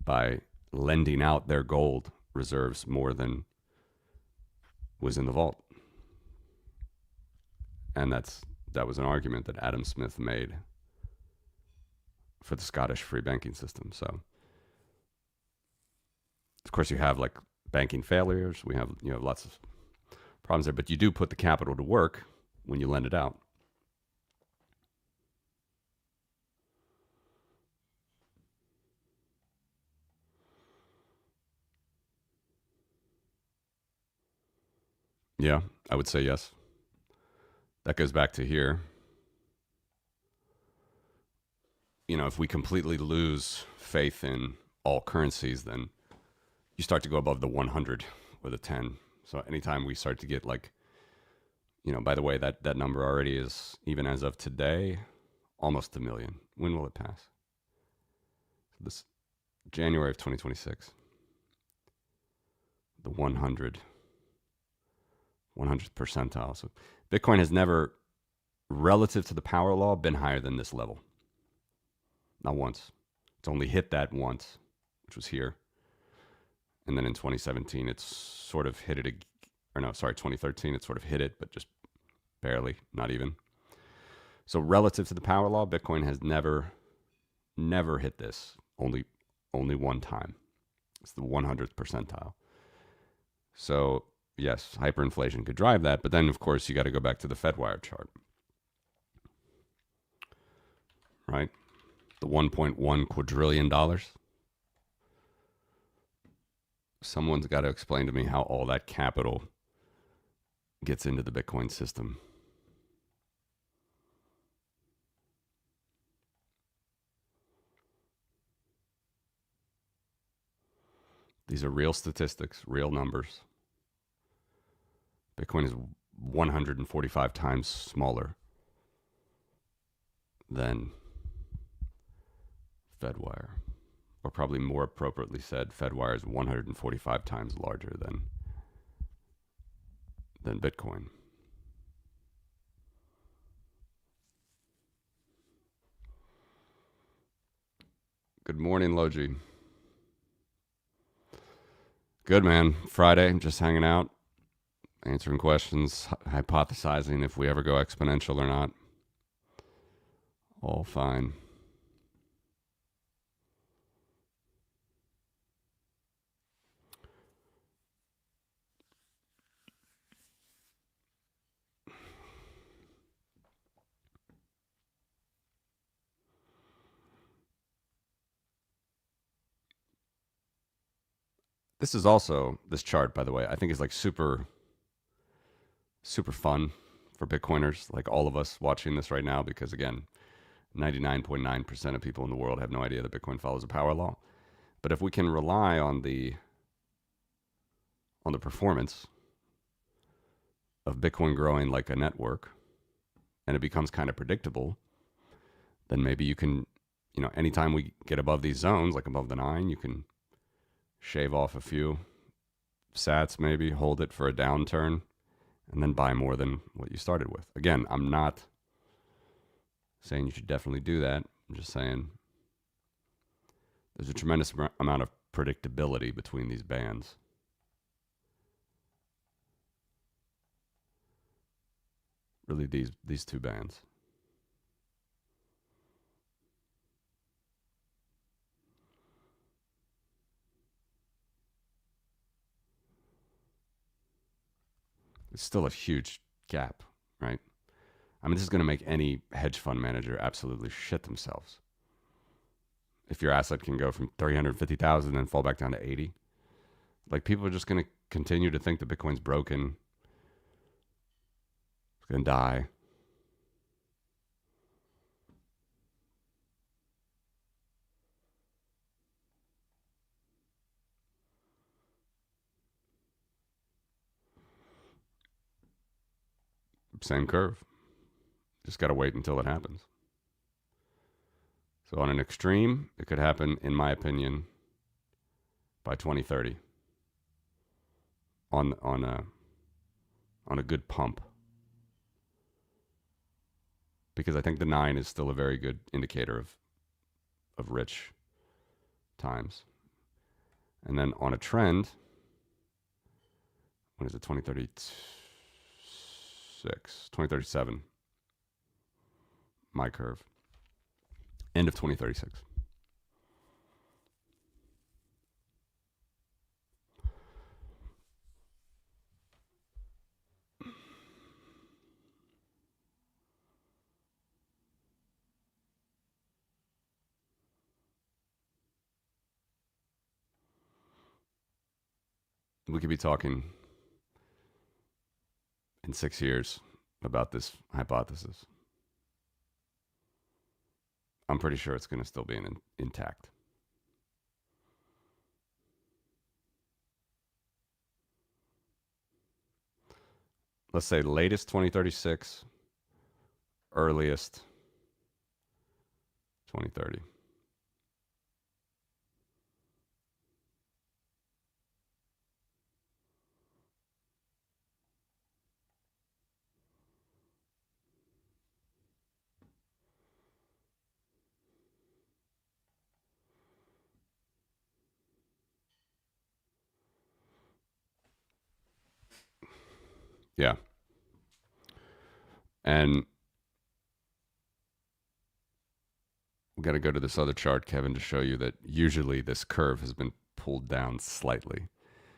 by lending out their gold reserves more than was in the vault. And that was an argument that Adam Smith made for the Scottish free banking system. So, of course, you have like banking failures. You have lots of problems there, but you do put the capital to work when you lend it out. Yeah, I would say yes. That goes back to here. If we completely lose faith in all currencies, then you start to go above the 100 or the 10. So anytime we start to get like, by the way, that number already is, even as of today, almost a million. When will it pass? This January of 2026. The 100th percentile. So Bitcoin has never, relative to the power law, been higher than this level. Not once. It's only hit that once, which was here. And then in 2017, it's sort of hit it, 2013, it sort of hit it, but just barely, not even. So relative to the power law, Bitcoin has never hit this. Only one time. It's the 100th percentile. So yes, hyperinflation could drive that, but then of course you got to go back to the FedWire chart, right? The $1.1 quadrillion. Someone's got to explain to me how all that capital gets into the Bitcoin system. These are real statistics, real numbers. Bitcoin is 145 times smaller than FedWire. Or probably more appropriately said, FedWire is 145 times larger than Bitcoin. Good morning, Logi. Good, man. Friday, just hanging out, answering questions, hypothesizing if we ever go exponential or not. All fine. This is also, this chart, by the way, I think is like super fun for Bitcoiners like all of us watching this right now, because again, 99.9% of people in the world have no idea that Bitcoin follows a power law. But if we can rely on the performance of Bitcoin growing like a network, and it becomes kind of predictable, then maybe you can, anytime we get above these zones, like above the 9, you can shave off a few sats, maybe hold it for a downturn, and then buy more than what you started with. Again, I'm not saying you should definitely do that. I'm just saying there's a tremendous amount of predictability between these bands. Really, these two bands. It's still a huge gap, right? I mean, this is going to make any hedge fund manager absolutely shit themselves. If your asset can go from 350,000 and fall back down to 80, like people are just going to continue to think that Bitcoin's broken. It's going to die. Same curve. Just got to wait until it happens. So on an extreme, it could happen, in my opinion, by 2030. On a good pump. Because I think the 9 is still a very good indicator of rich times. And then on a trend, when is it? 2036, 2037. My curve. End of 2036. We could be talking in 6 years about this hypothesis. I'm pretty sure it's going to still be intact. Let's say latest 2036, earliest 2030. Yeah. And we've got to go to this other chart, Kevin, to show you that usually this curve has been pulled down slightly.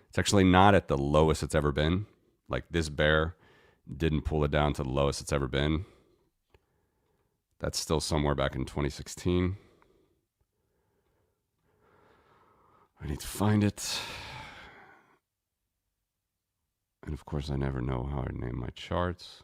It's actually not at the lowest it's ever been. Like this bear didn't pull it down to the lowest it's ever been. That's still somewhere back in 2016. I need to find it. And of course, I never know how I name my charts.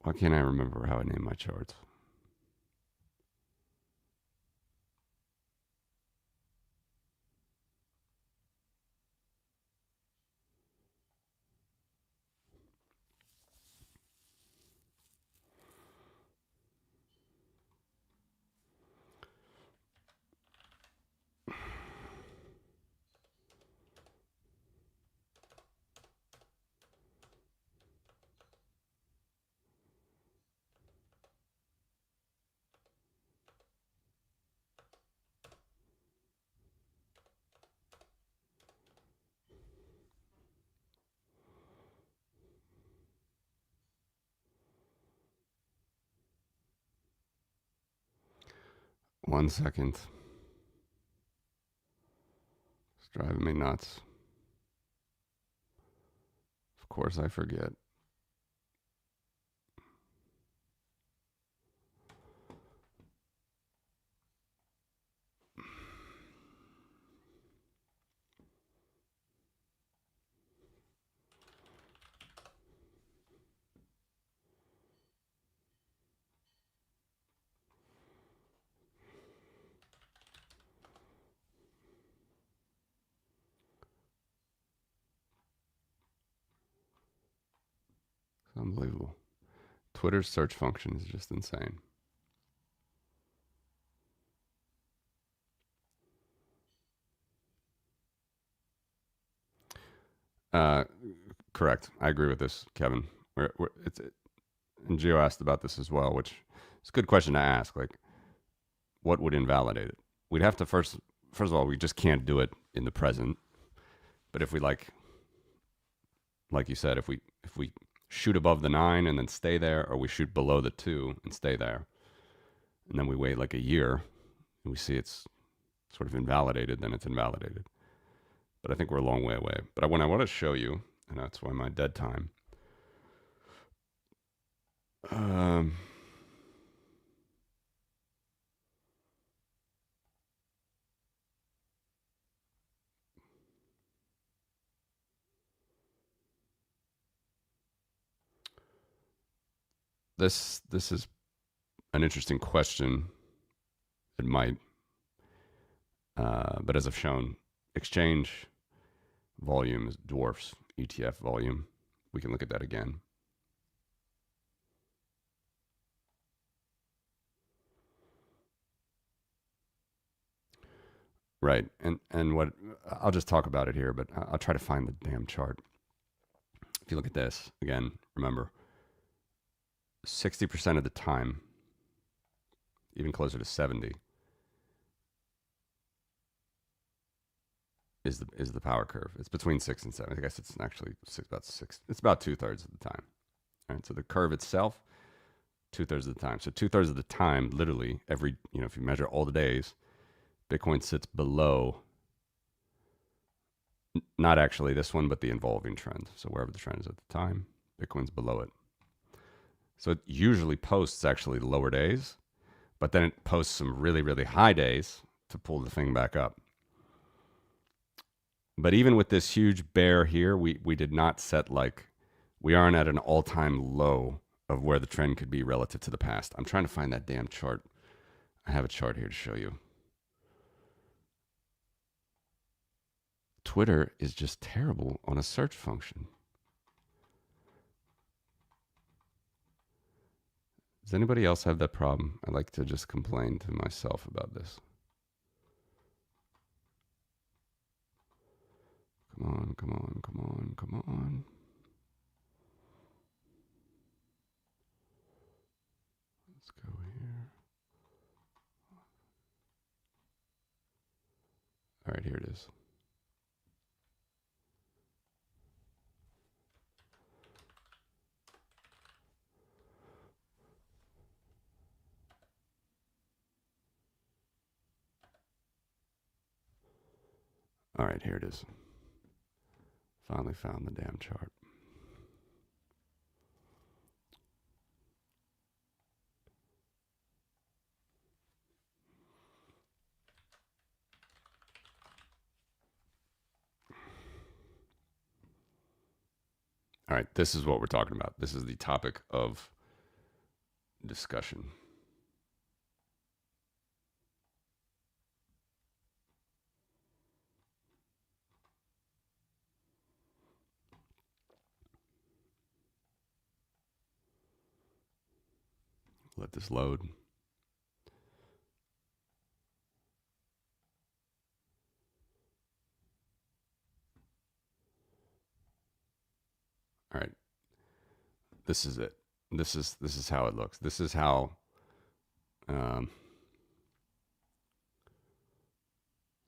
Why can't I remember how I name my charts? 1 second. It's driving me nuts. Of course I forget. It's unbelievable. Twitter's search function is just insane. Correct. I agree with this, Kevin. And Gio asked about this as well, which is a good question to ask. Like, what would invalidate it? We'd have to first of all, we just can't do it in the present. But if we like you said, if we shoot above the 9 and then stay there, or we shoot below the 2 and stay there, and then we wait like a year and we see it's sort of invalidated, then it's invalidated. But I think we're a long way away. But what I want to show you, and that's why my dead time. This is an interesting question. It might, but as I've shown, exchange volume dwarfs ETF volume. We can look at that again. Right, and what I'll just talk about it here, but I'll try to find the damn chart. If you look at this again, remember, 60% of the time, even closer to 70, is the power curve. It's between 6 and 7. I guess it's actually about 6. It's about 2/3 of the time. All right, so the curve itself, 2/3 of the time. So 2/3 of the time, literally every, if you measure all the days, Bitcoin sits below, not actually this one, but the involving trend. So wherever the trend is at the time, Bitcoin's below it. So it usually posts actually lower days, but then it posts some really, really high days to pull the thing back up. But even with this huge bear here, we did not set we aren't at an all-time low of where the trend could be relative to the past. I'm trying to find that damn chart. I have a chart here to show you. Twitter is just terrible on a search function. Does anybody else have that problem? I like to just complain to myself about this. Come on, come on, come on, come on. Let's go here. All right, here it is. All right, here it is. Finally found the damn chart. All right, this is what we're talking about. This is the topic of discussion. Let this load. All right. This is it. This is how it looks. This is how so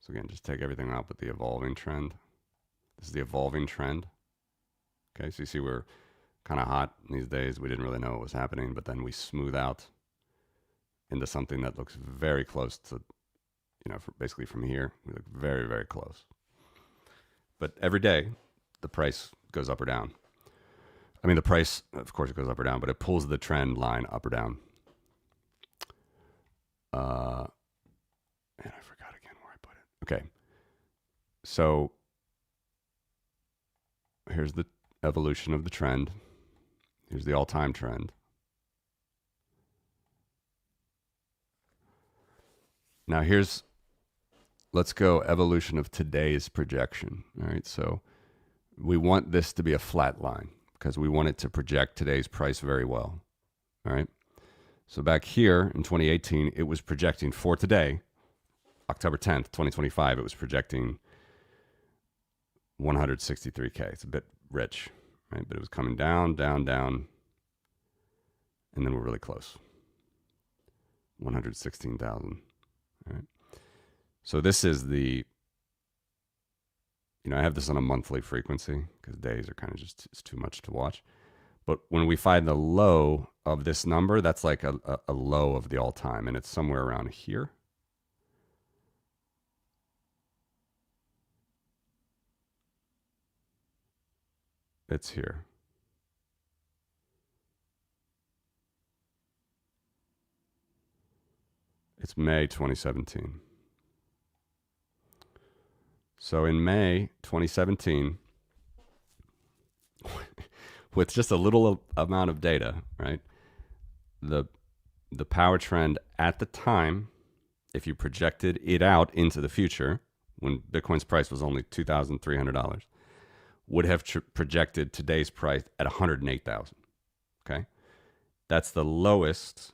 again, just take everything out but the evolving trend. This is the evolving trend. Okay, so you see we're kind of hot these days. We didn't really know what was happening, but then we smooth out into something that looks very close to, basically from here, we look very, very close. But every day, the price goes up or down. I mean, the price, of course, it goes up or down, but it pulls the trend line up or down. And I forgot again where I put it. Okay. So here's the evolution of the trend. Here's the all-time trend. Now let's go evolution of today's projection. All right. So we want this to be a flat line because we want it to project today's price very well. All right. So back here in 2018, it was projecting for today, October 10th, 2025, it was projecting 163K. It's a bit rich, right? But it was coming down, down, down, and then we're really close. 116,000. All right. So this is I have this on a monthly frequency because days are kind of it's too much to watch. But when we find the low of this number, that's like a low of the all-time, and it's somewhere around here. It's here. It's May 2017. So in May 2017, with just a little amount of data, right? The power trend at the time, if you projected it out into the future, when Bitcoin's price was only $2,300, would have projected today's price at 108,000. Okay, that's the lowest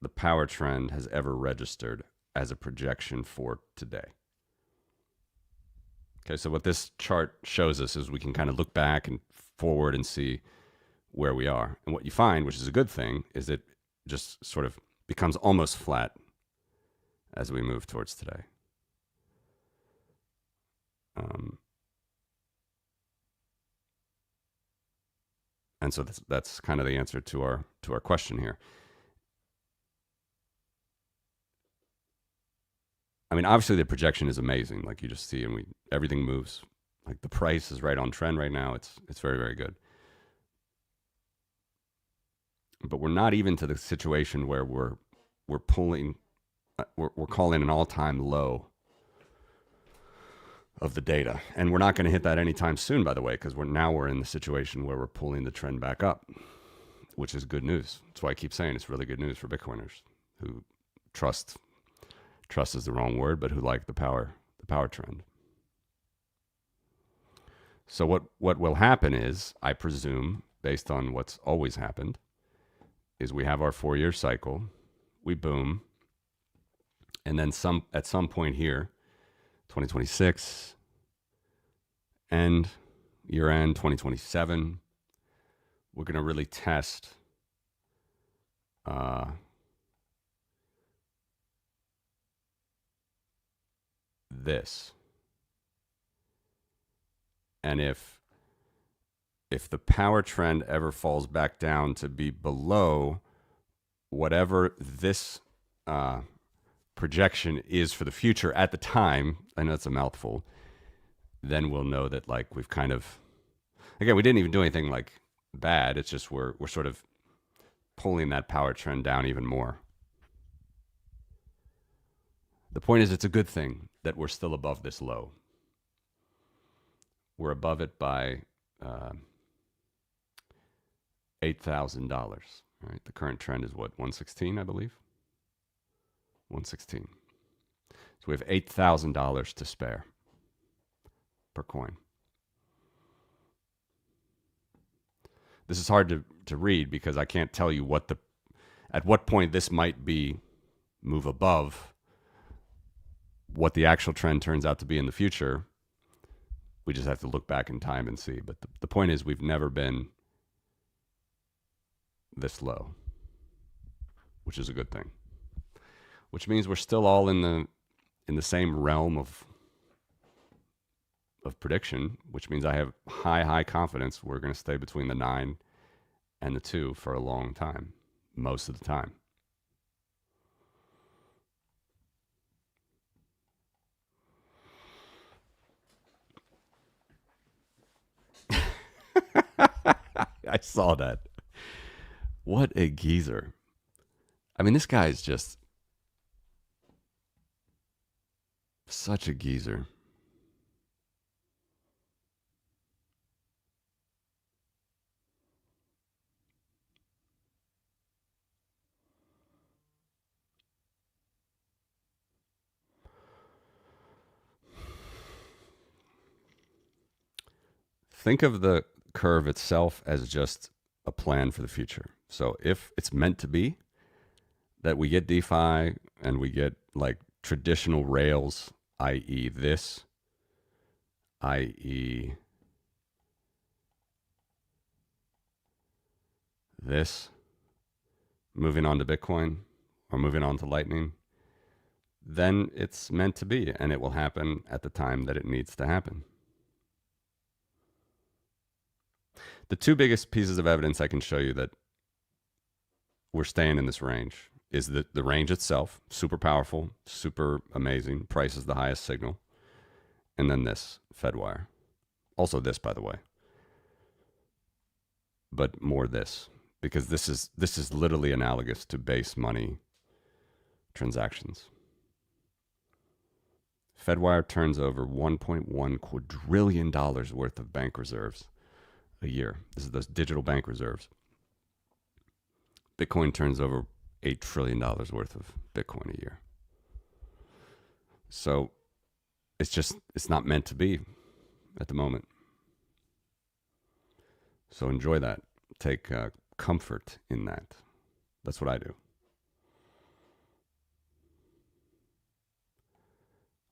the power trend has ever registered as a projection for today. Okay, so what this chart shows us is we can kind of look back and forward and see where we are. And what you find, which is a good thing, is it just sort of becomes almost flat as we move towards today. And so that's kind of the answer to our question here. I mean, obviously the projection is amazing, like you just see, and everything moves. Like the price is right on trend right now. It's very, very good. But we're not even to the situation where we're pulling, we're calling an all-time low of the data, and we're not going to hit that anytime soon, by the way, because we're in the situation where we're pulling the trend back up, which is good news. That's why I keep saying it's really good news for Bitcoiners who trust is the wrong word, but who like the power trend. So what will happen is, I presume, based on what's always happened, is we have our 4-year cycle, we boom, and then at some point here, 2026, and year-end 2027, we're going to really test this. And if the power trend ever falls back down to be below whatever this projection is for the future at the time, I know it's a mouthful, then we'll know that, like, we've kind of, again, we didn't even do anything like bad. It's just we're sort of pulling that power trend down even more. The point is, it's a good thing that we're still above this low. We're above it by $8,000. Right? The current trend is what, 116, I believe? 116. So we have $8,000 to spare per coin. This is hard to read because I can't tell you at what point this might move above what the actual trend turns out to be in the future. We just have to look back in time and see. But the point is, we've never been this low, which is a good thing. Which means we're still all in the same realm of prediction, which means I have high confidence we're going to stay between the 9 and the 2 for a long time, most of the time. I saw that. What a geezer. I mean, this guy is just such a geezer. Think of the curve itself as just a plan for the future. So if it's meant to be that we get DeFi and we get like traditional rails, i.e., this, i.e., this, moving on to Bitcoin or moving on to Lightning, then it's meant to be and it will happen at the time that it needs to happen. The two biggest pieces of evidence I can show you that we're staying in this range is the range itself, super powerful, super amazing, price is the highest signal, and then this, Fedwire. Also this, by the way. But more this, because this is literally analogous to base money transactions. Fedwire turns over $1.1 quadrillion worth of bank reserves a year. This is those digital bank reserves. Bitcoin turns over $8 trillion worth of Bitcoin a year. So it's not meant to be at the moment. So enjoy that. Take comfort in that. That's what I do.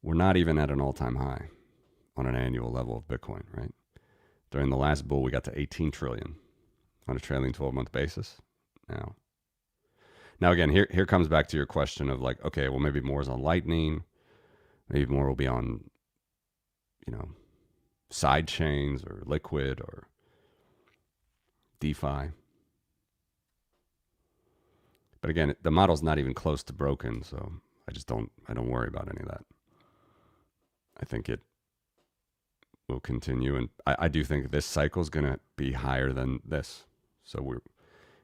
We're not even at an all-time high on an annual level of Bitcoin, right? During the last bull, we got to 18 trillion on a trailing 12-month basis. Now again, here comes back to your question of like, okay, well maybe more is on Lightning, maybe more will be on, side chains or Liquid or DeFi. But again, the model's not even close to broken, so I don't worry about any of that. I think it will continue, and I do think this cycle is going to be higher than this. So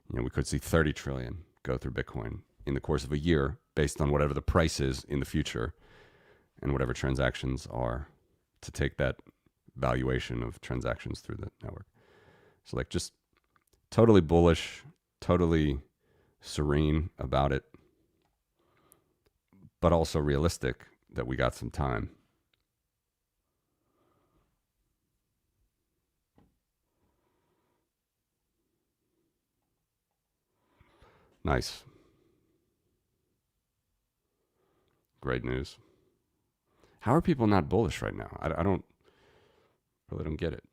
we could see 30 trillion go through Bitcoin in the course of a year based on whatever the price is in the future and whatever transactions are to take that valuation of transactions through the network. So like just totally bullish, totally serene about it, but also realistic that we got some time. Nice. Great news. How are people not bullish right now? I really don't get it.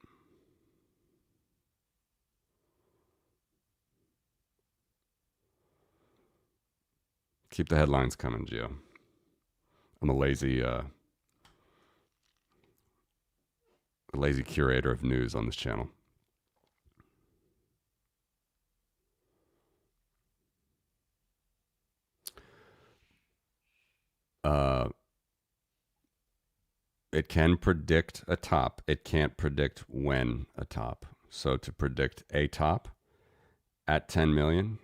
Keep the headlines coming, Gio. I'm a lazy curator of news on this channel. It can predict a top. It can't predict when a top. So to predict a top at 10 million,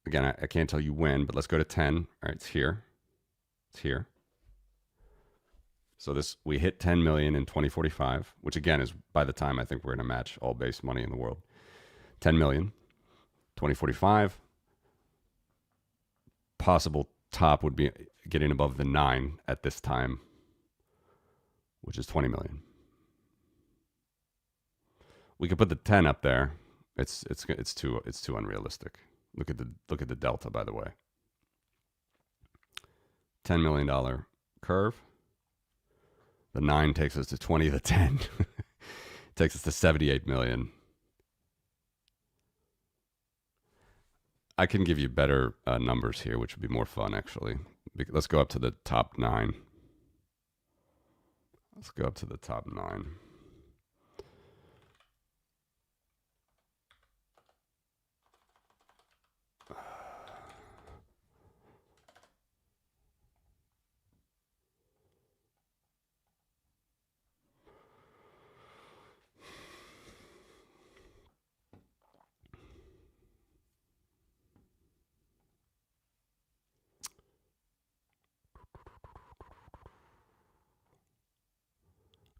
again, I can't tell you when, but let's go to 10. All right, it's here. It's here. So we hit 10 million in 2045, which again is by the time I think we're going to match all base money in the world. 10 million, 2045. Possible top would be getting above the 9 at this time, which is 20 million. We could put the 10 up there. It's too unrealistic. Look at the delta, by the way. $10 million curve. The 9 takes us to 20. The 10 takes us to 78 million. I can give you better numbers here, which would be more fun, actually. Let's go up to the top 9. Let's go up to the top 9.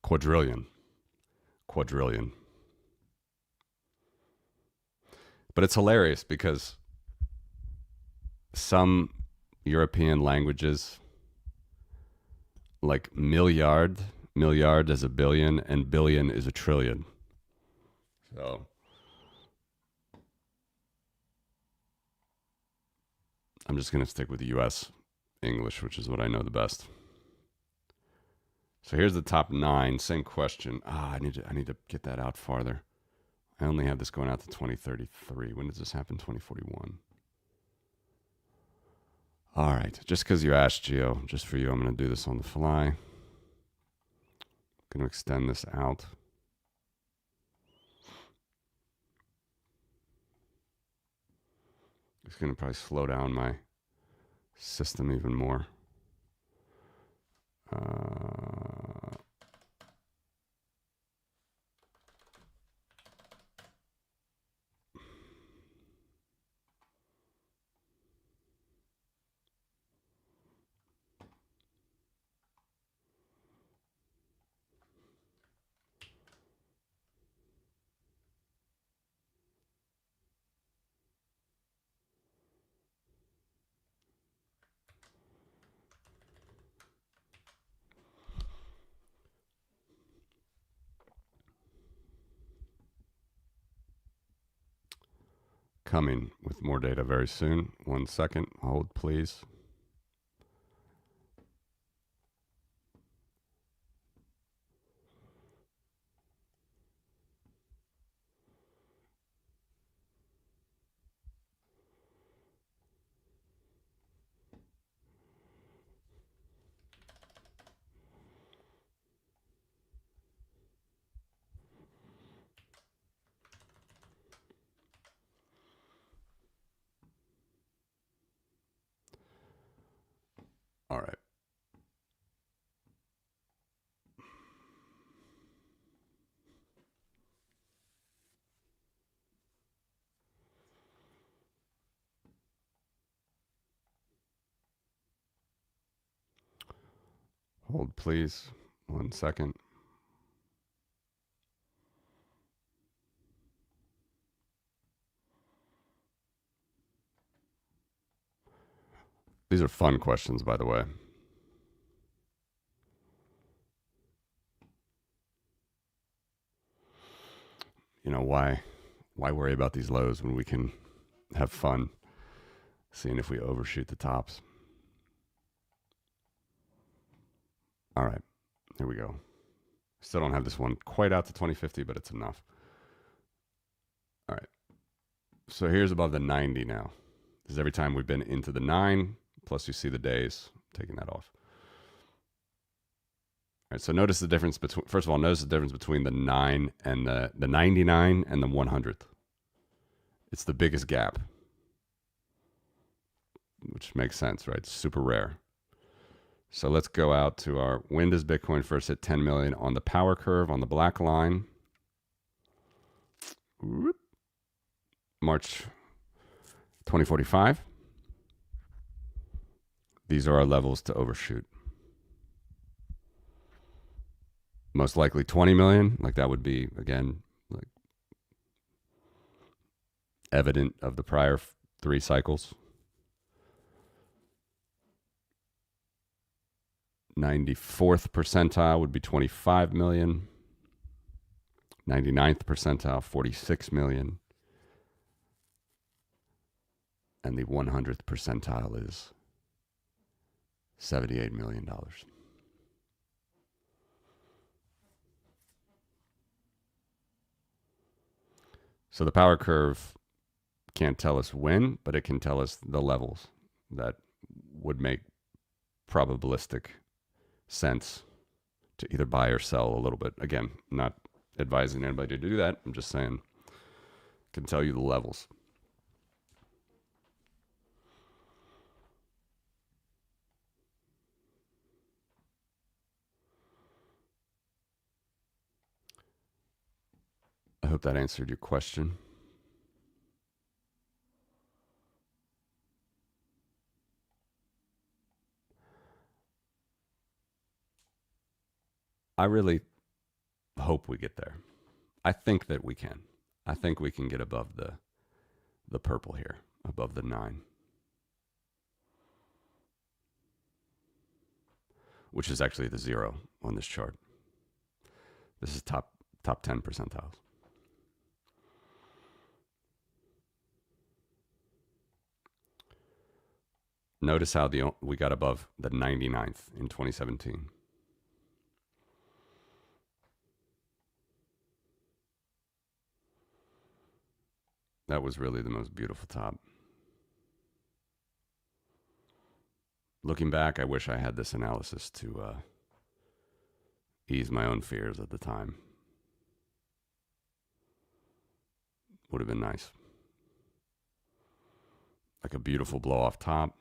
Quadrillion. Quadrillion. But it's hilarious because some European languages, like milliard is a billion, and billion is a trillion. So I'm just going to stick with the US English, which is what I know the best. So here's the top 9. Same question. I need to get that out farther. I only have this going out to 2033. When does this happen? 2041. All right. Just because you asked, Gio, just for you, I'm going to do this on the fly. I'm going to extend this out. It's going to probably slow down my system even more. Coming with more data very soon. 1 second. Hold, please. All right. Hold, please. 1 second. These are fun questions, by the way. You know, why worry about these lows when we can have fun seeing if we overshoot the tops? All right, here we go. Still don't have this one quite out to 2050, but it's enough. All right, so here's above the 90 now. This is every time we've been into the 9, plus you see the days, taking that off. All right, so notice the difference between, first of all, notice the difference between the 9 and the 99 and the 100th. It's the biggest gap, which makes sense, right? It's super rare. So let's go out to our, when does Bitcoin first hit 10 million on the power curve on the black line? March 2045. These are our levels to overshoot. Most likely 20 million, like that would be, again, like evident of the prior 3 cycles. 94th percentile would be 25 million. 99th percentile, 46 million. And the 100th percentile is $78 million. So the power curve can't tell us when, but it can tell us the levels that would make probabilistic sense to either buy or sell a little bit. Again, not advising anybody to do that. I'm just saying, can tell you the levels. I hope that answered your question. I really hope we get there. I think that we can. I think we can get above the purple here, above the 9, which is actually the 0 on this chart. This is top 10 percentiles. Notice how we got above the 99th in 2017. That was really the most beautiful top. Looking back, I wish I had this analysis to ease my own fears at the time. Would have been nice. Like a beautiful blow off top.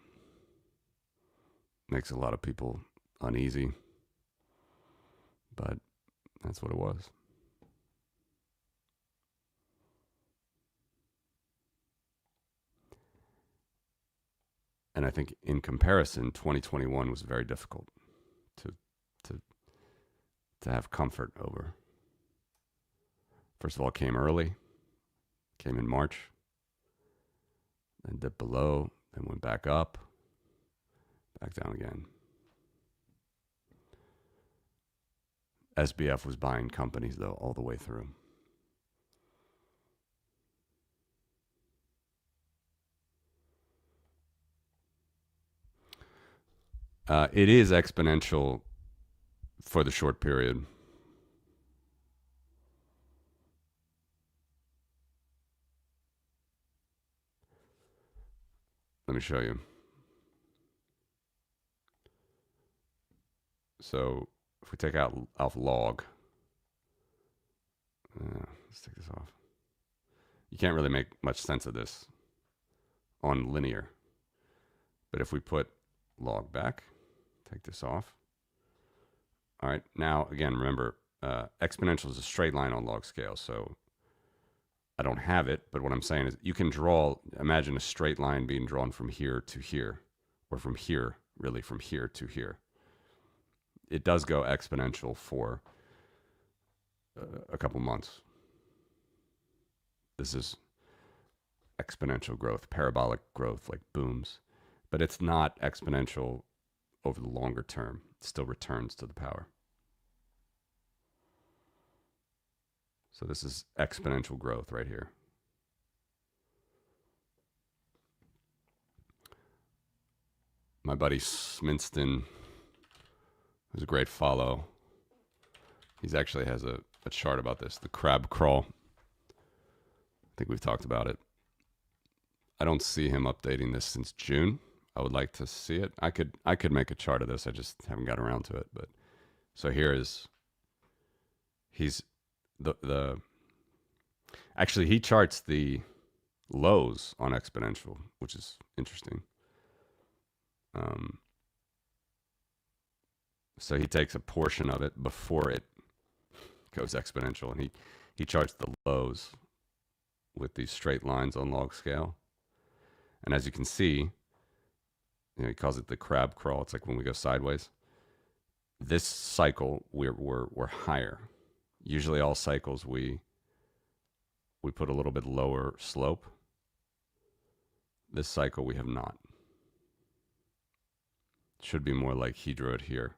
Makes a lot of people uneasy, but that's what it was. And I think in comparison, 2021 was very difficult to have comfort over. First of all, it came early, came in March, then dipped below, then went back up, back down again. SBF was buying companies, though, all the way through. It is exponential for the short period. Let me show you. So if we take out off log, let's take this off. You can't really make much sense of this on linear. But if we put log back, take this off. All right, now again, remember, exponential is a straight line on log scale. So I don't have it, but what I'm saying is you can draw, imagine a straight line being drawn from here to here, or from here, really from here to here. It does go exponential for a couple months. This is exponential growth, parabolic growth, like booms. But it's not exponential over the longer term. It still returns to the power. So this is exponential growth right here. My buddy Sminston, who's a great follow, he actually has a chart about this, the crab crawl. I think we've talked about it. I don't see him updating this since June. I would like to see it. I could make a chart of this. I just haven't got around to it. But so here is, he's actually he charts the lows on exponential, which is interesting. So he takes a portion of it before it goes exponential, and he charts the lows with these straight lines on log scale. And as you can see, he calls it the crab crawl. It's like when we go sideways. This cycle, we're higher. Usually all cycles we put a little bit lower slope. This cycle we have not. It should be more like he drew it here.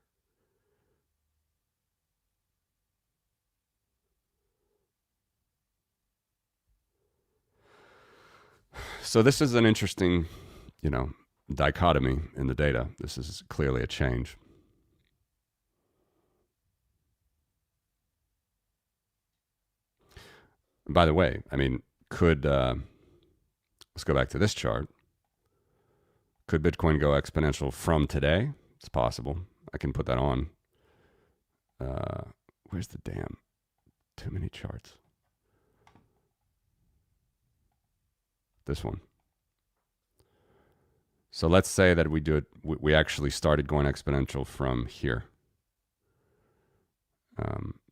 So this is an interesting, dichotomy in the data. This is clearly a change. By the way, I mean, let's go back to this chart. Could Bitcoin go exponential from today? It's possible. I can put that on. Where's the damn? Too many charts. This one. So let's say that we do it. We actually started going exponential from here.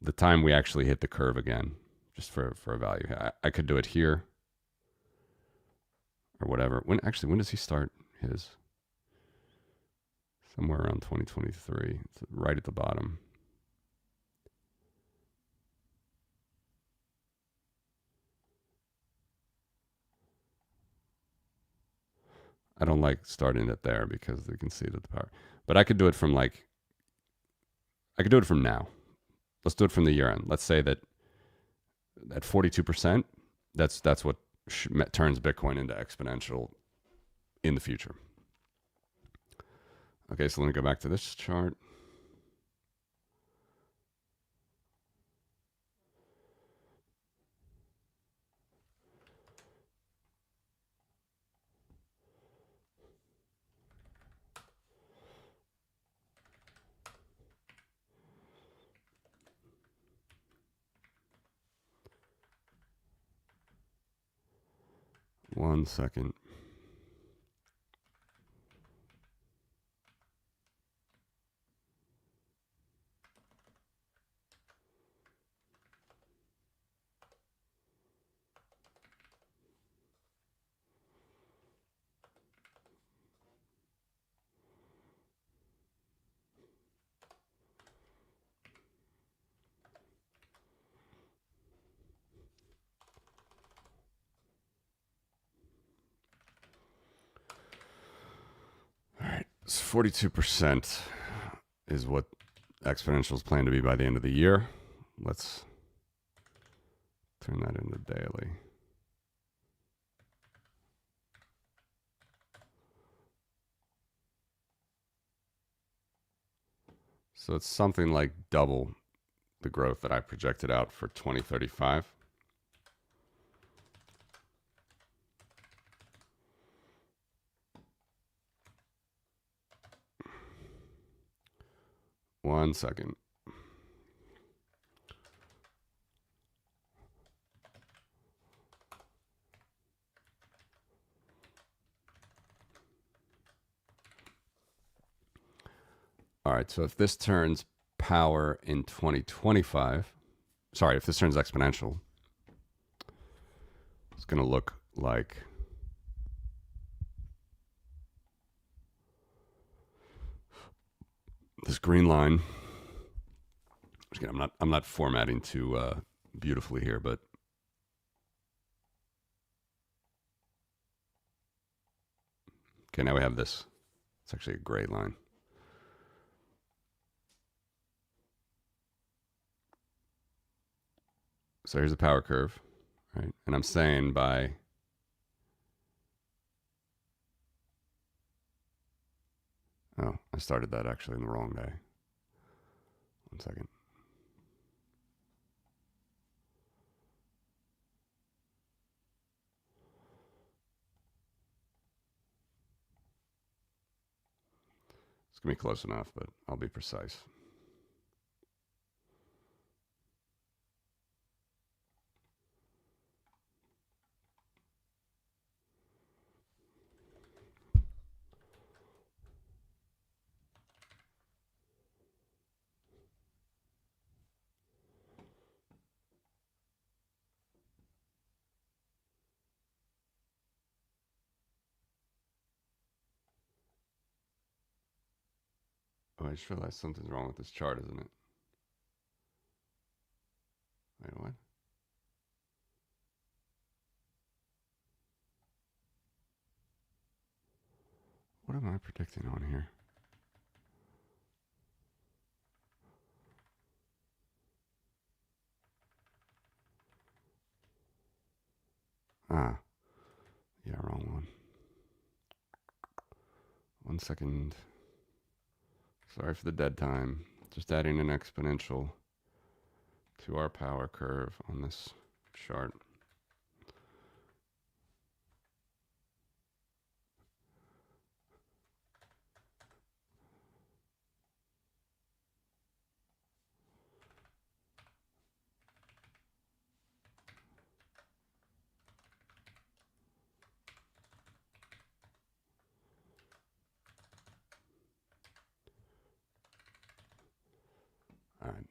The time we actually hit the curve again, just for a value. I could do it here or whatever. When does he start his? Somewhere around 2023. It's right at the bottom. I don't like starting it there because you can see that the power. But I could do it from like, I could do it from now. Let's do it from the year end. Let's say that at 42%, that's what turns Bitcoin into exponential in the future. Okay, so let me go back to this chart. One second. All right, so 42% is what exponentials plan to be by the end of the year. Let's turn that into daily. So it's something like double the growth that I projected out for 2035. One second. All right, so if this turns power in 2025, sorry, if this turns exponential, it's going to look like this green line. I'm not formatting too beautifully here, but okay, now we have this. It's actually a gray line. So here's the power curve, right? And I'm saying by oh, I started that actually in the wrong day. One second. It's gonna be close enough, but I'll be precise. Oh, I just realized something's wrong with this chart, isn't it? Wait, what? What am I predicting on here? Ah, yeah, wrong one. One second. Sorry for the dead time. Just adding an exponential to our power curve on this chart. All right.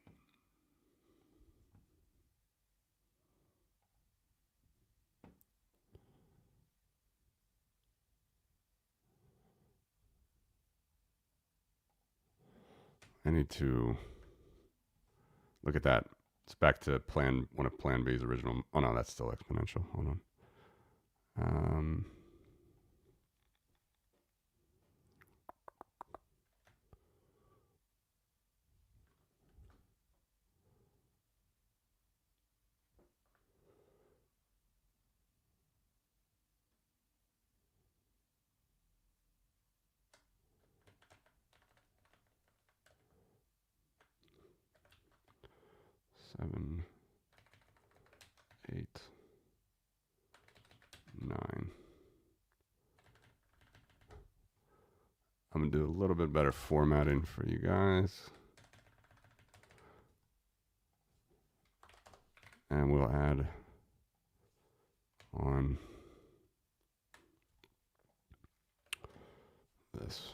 I need to look at that. It's back to one of Plan B's original. Oh, no, that's still exponential. Hold on. 7, 8, 9. I'm going to do a little bit better formatting for you guys. And we'll add on this.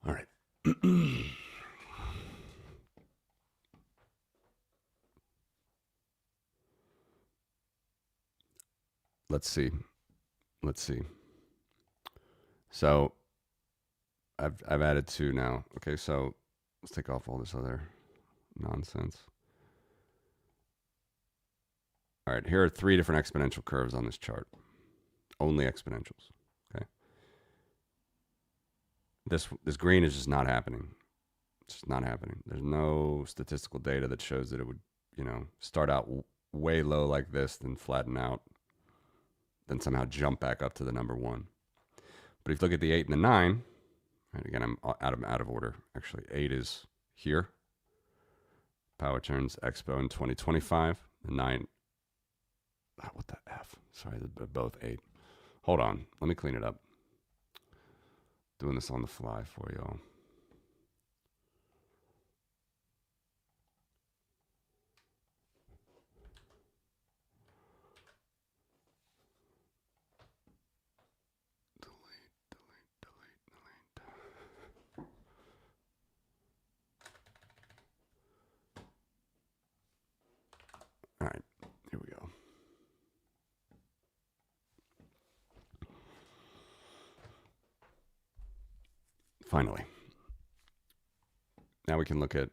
All right. Let's see. So I've added 2 now. Okay, so let's take off all this other nonsense. All right, here are 3 different exponential curves on this chart. Only exponentials. Okay. This green is just not happening. It's just not happening. There's no statistical data that shows that it would, start out way low like this, then flatten out, then somehow jump back up to the number 1. But if you look at the 8 and the 9, right, again, I'm out of order. Actually, 8 is here. Power turns expo in 2025. The 9, what the F? Sorry, they're both 8. Hold on, let me clean it up. Doing this on the fly for y'all. All right, here we go. Finally. Now we can look at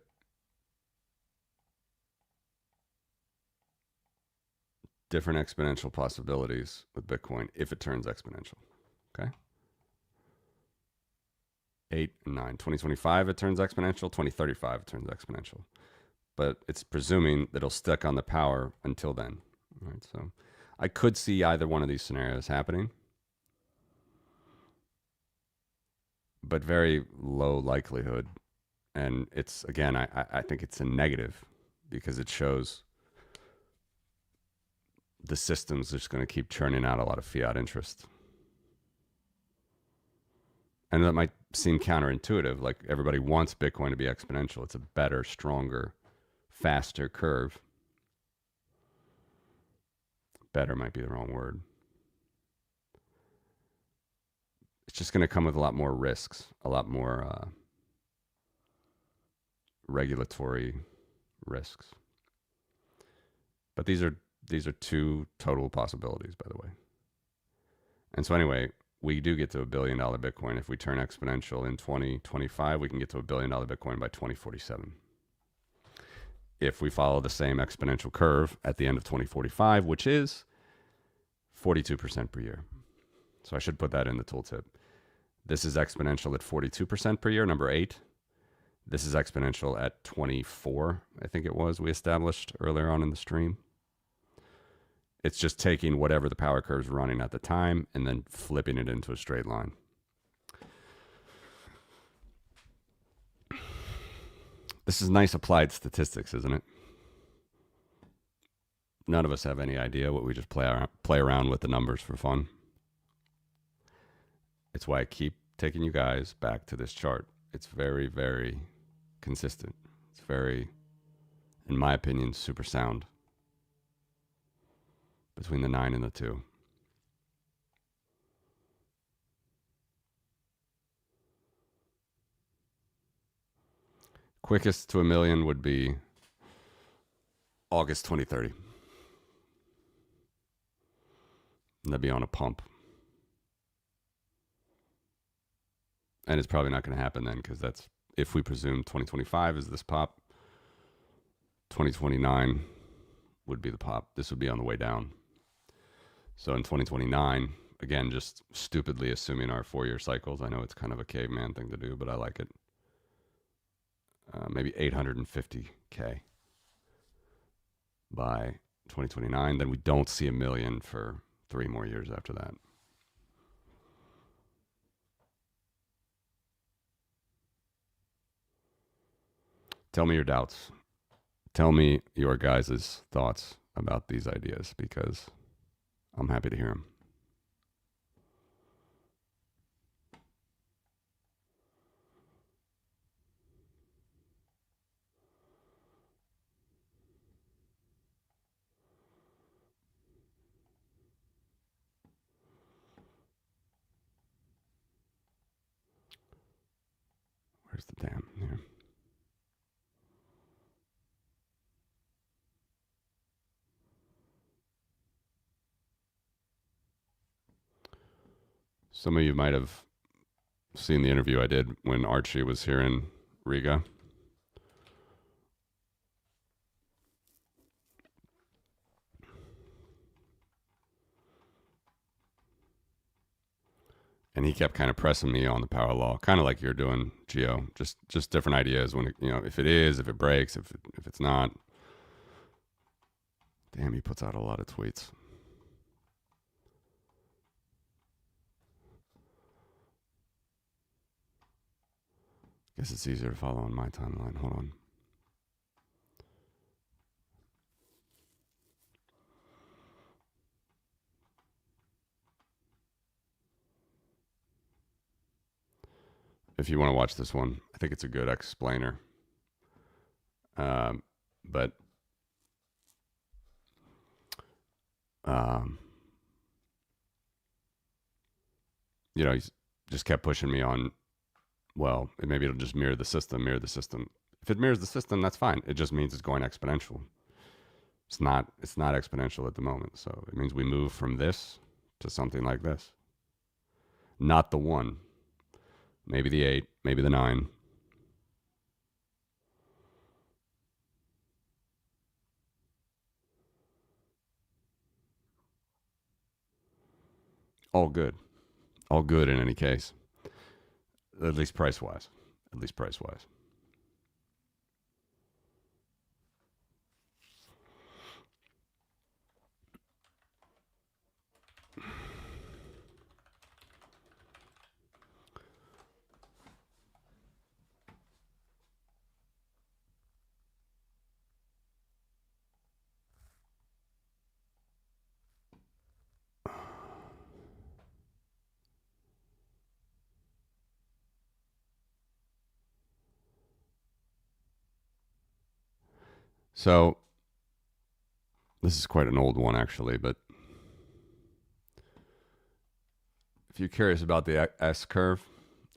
different exponential possibilities with Bitcoin if it turns exponential. Okay. 8 and 9. 2025 it turns exponential. 2035 it turns exponential. But it's presuming that it'll stick on the power until then. All right, so I could see either one of these scenarios happening, but very low likelihood. And it's, again, I think it's a negative because it shows the system's just going to keep churning out a lot of fiat interest. And that might seem counterintuitive. Like everybody wants Bitcoin to be exponential. It's a better, stronger, faster curve. Better might be the wrong word. It's just going to come with a lot more risks, a lot more regulatory risks. But these are 2 total possibilities, by the way. And so anyway, we do get to $1 billion Bitcoin. If we turn exponential in 2025, we can get to $1 billion Bitcoin by 2047. If we follow the same exponential curve at the end of 2045, which is 42% per year. So I should put that in the tooltip. This is exponential at 42% per year, number 8. This is exponential at 24, I think it was, we established earlier on in the stream. It's just taking whatever the power curve is running at the time and then flipping it into a straight line. This is nice applied statistics, isn't it? None of us have any idea what we just play around with the numbers for fun. It's why I keep taking you guys back to this chart. It's very, very consistent. It's very, in my opinion, super sound. Between the 9 and the 2. Quickest to $1 million would be August 2030. And that'd be on a pump. And it's probably not going to happen then because that's, if we presume 2025 is this pop, 2029 would be the pop. This would be on the way down. So in 2029, again, just stupidly assuming our 4-year cycles. I know it's kind of a caveman thing to do, but I like it. Maybe 850K by 2029. Then we don't see $1 million for 3 more years after that. Tell me your doubts. Tell me your guys' thoughts about these ideas, because I'm happy to hear them. Where's the damn here? Some of you might have seen the interview I did when Archie was here in Riga. And he kept kind of pressing me on the power law, kind of like you're doing, Gio. Just different ideas when it, if it is, if it breaks, if it's not. Damn, he puts out a lot of tweets. Guess it's easier to follow on my timeline. Hold on. If you want to watch this one, I think it's a good explainer. But he just kept pushing me on, well, maybe it'll just mirror the system. If it mirrors the system, that's fine. It just means it's going exponential. It's not exponential at the moment. So it means we move from this to something like this. Not the 1. Maybe the 8, maybe the 9. All good. All good in any case. At least price-wise. So this is quite an old one, actually, but if you're curious about the S curve,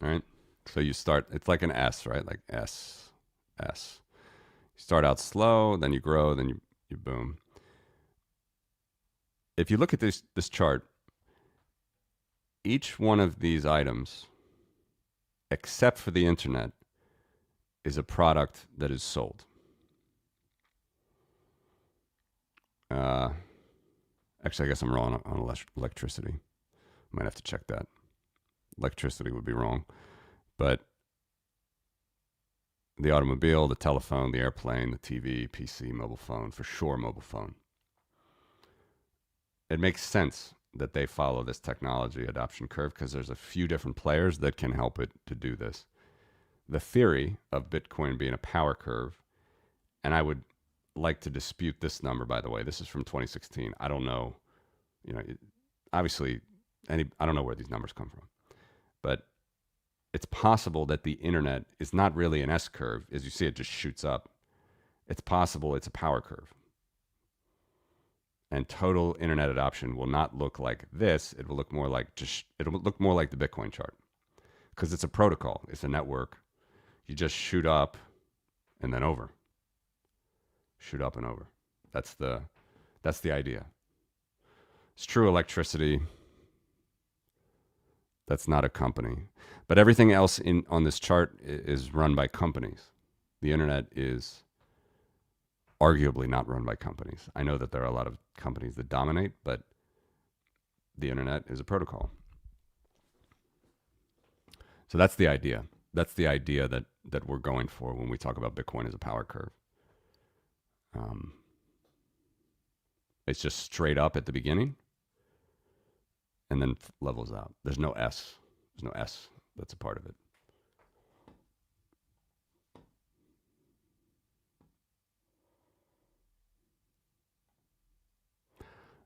right? So you start, it's like an S, right? Like S. You start out slow, then you grow, then you boom. If you look at this chart, each one of these items, except for the internet, is a product that is sold. Actually, I guess I'm wrong on electricity. Might have to check that. Electricity would be wrong. But the automobile, the telephone, the airplane, the TV, PC, mobile phone, for sure mobile phone. It makes sense that they follow this technology adoption curve because there's a few different players that can help it to do this. The theory of Bitcoin being a power curve, and I would like to dispute this number, by the way. This is from 2016. I don't know, obviously, I don't know where these numbers come from. But it's possible that the internet is not really an S curve. As you see, it just shoots up. It's possible it's a power curve. And total internet adoption will not look like this. It will look more like it'll look more like the Bitcoin chart. Because it's a protocol. It's a network. You just shoot up and then over. Shoot up and over. That's the idea. It's true electricity. That's not a company. But everything else on this chart is run by companies. The internet is arguably not run by companies. I know that there are a lot of companies that dominate, but the internet is a protocol. So that's the idea. That's the idea that we're going for when we talk about Bitcoin as a power curve. It's just straight up at the beginning and then levels out. There's no S. There's no S that's a part of it.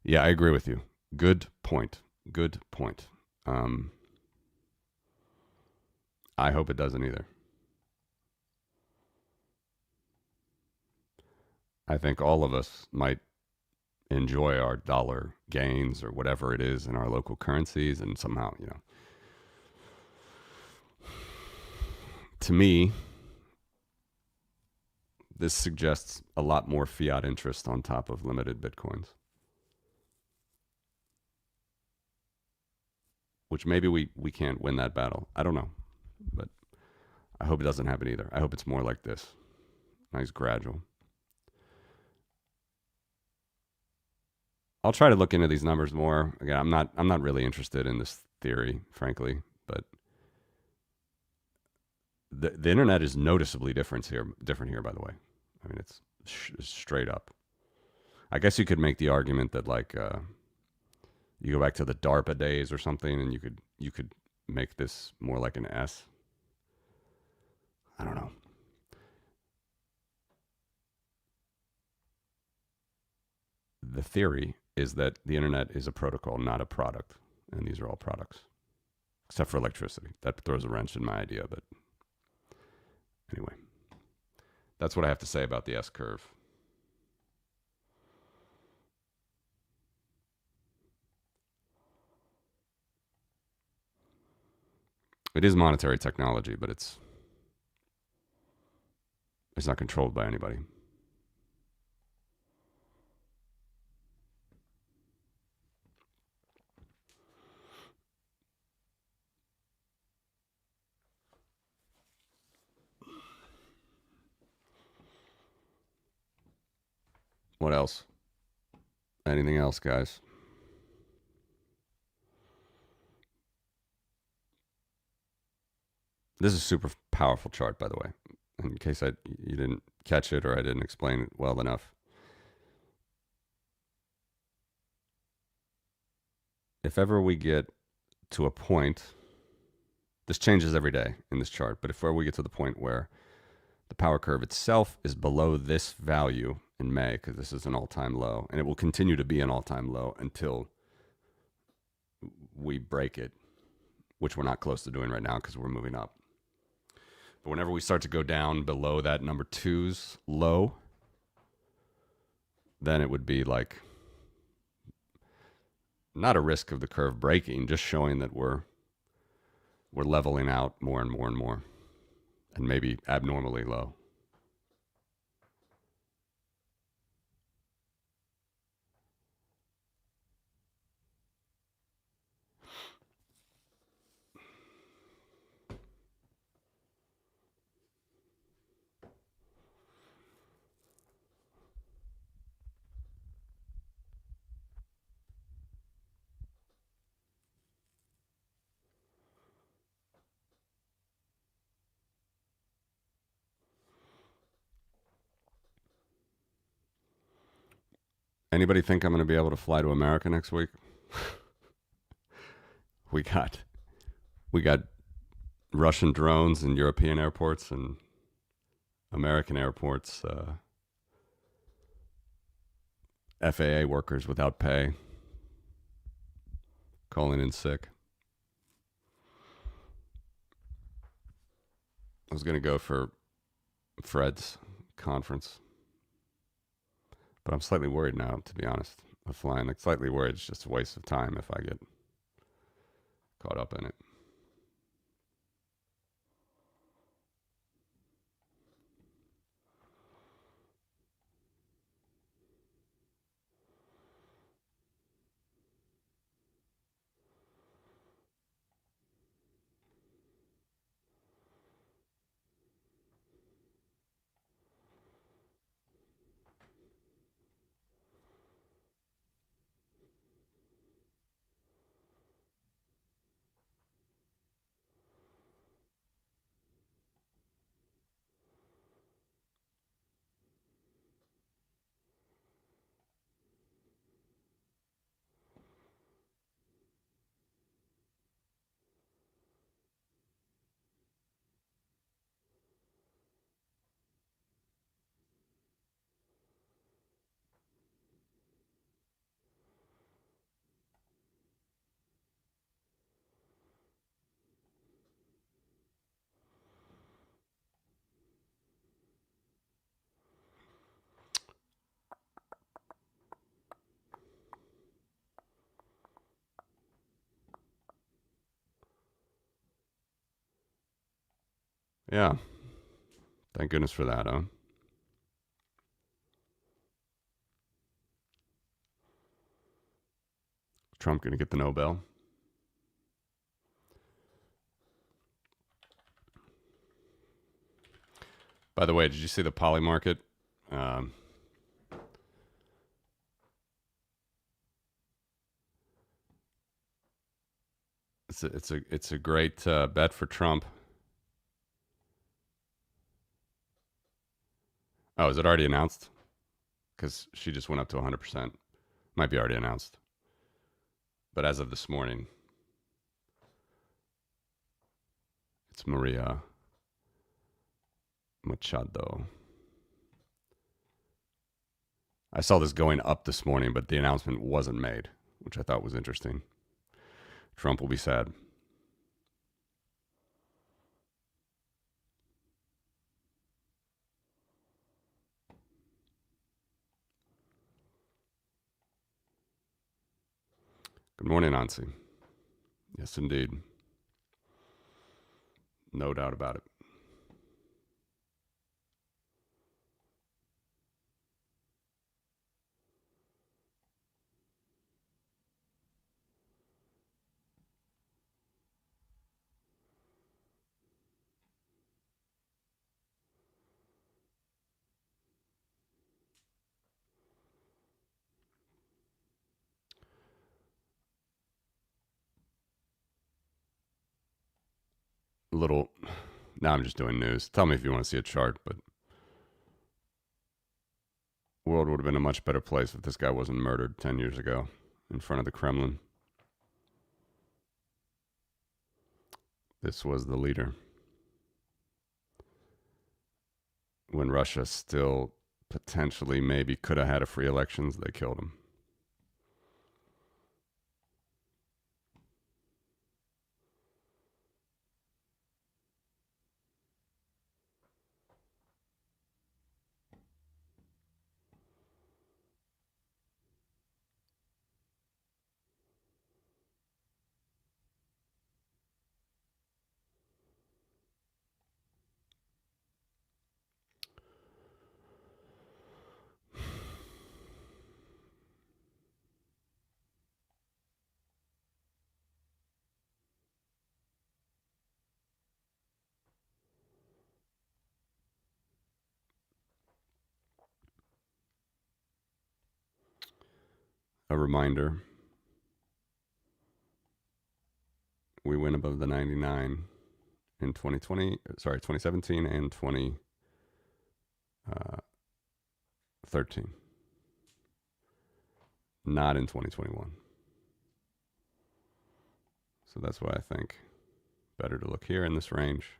Yeah, I agree with you. Good point. Good point. Um, I hope it doesn't either. I think all of us might enjoy our dollar gains or whatever it is in our local currencies, and somehow, to me, this suggests a lot more fiat interest on top of limited bitcoins, which maybe we can't win that battle. I don't know, but I hope it doesn't happen either. I hope it's more like this, nice gradual. I'll try to look into these numbers more. Again, I'm not really interested in this theory, frankly, but the internet is noticeably different here, by the way. I mean, it's straight up. I guess you could make the argument that like you go back to the DARPA days or something, and you could make this more like an S. I don't know. The theory is that the internet is a protocol, not a product, and these are all products, except for electricity. That throws a wrench in my idea, but anyway, that's what I have to say about the S curve. It is monetary technology, but it's not controlled by anybody. What else? Anything else, guys? This is a super powerful chart, by the way, in case you didn't catch it or I didn't explain it well enough. If ever we get to a point, this changes every day in this chart, but if ever we get to the point where the power curve itself is below this value in May, because this is an all-time low, and it will continue to be an all-time low until we break it, which we're not close to doing right now because we're moving up. But whenever we start to go down below that number two's low, then it would be like not a risk of the curve breaking, just showing that we're leveling out more and more and more, and maybe abnormally low. Anybody think I'm going to be able to fly to America next week? we got we got Russian drones in European airports and American airports. FAA workers without pay calling in sick. I was going to go for Fred's conference, but I'm slightly worried now, to be honest, of flying. Like, slightly worried it's just a waste of time if I get caught up in it. Yeah. Thank goodness for that, huh? Trump going to get the Nobel? By the way, did you see the poly market? Um, it's a great bet for Trump. Oh, is it already announced? Because she just went up to 100%. Might be already announced. But as of this morning, it's Maria Machado. I saw this going up this morning, but the announcement wasn't made, which I thought was interesting. Trump will be sad. Good morning, Nancy. Yes, indeed. No doubt about it. A little. Now I'm just doing news. Tell me if you want to see a chart, but the world would have been a much better place if this guy wasn't murdered 10 years ago in front of the Kremlin. This was the leader. When Russia still potentially maybe could have had a free elections, they killed him. A reminder, we went above the 99 in 2017 and 2013. Not in 2021. So that's why I think better to look here in this range.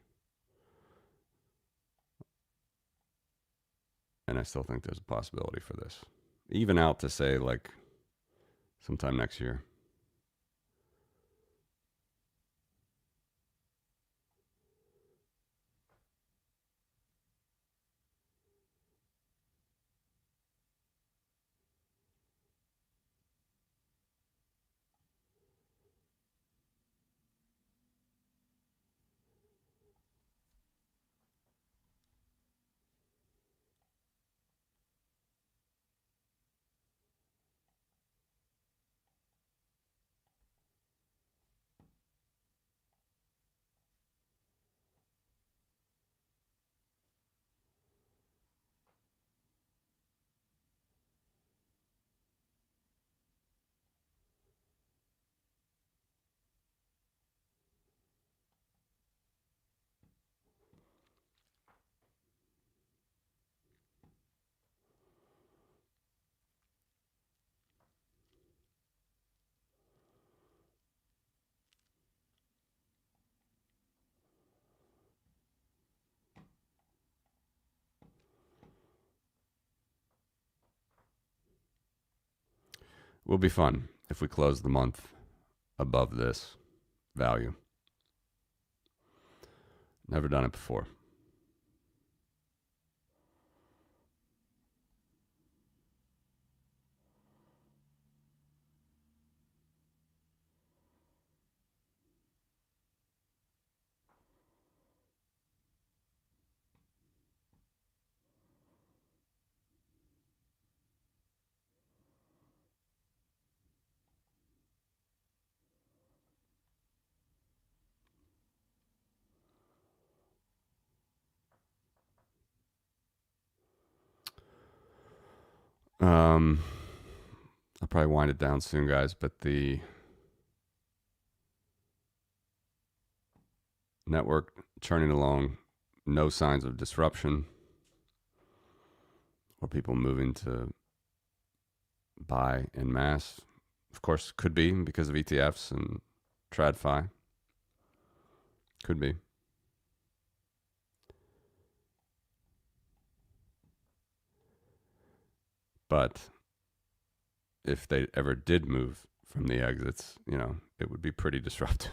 And I still think there's a possibility for this. Even out to say like sometime next year. Will be fun if we close the month above this value. Never done it before. I'll probably wind it down soon, guys, but the network churning along, no signs of disruption or people moving to buy en masse. Of course, could be because of ETFs and TradFi. Could be. But if they ever did move from the exits, you know, it would be pretty disruptive.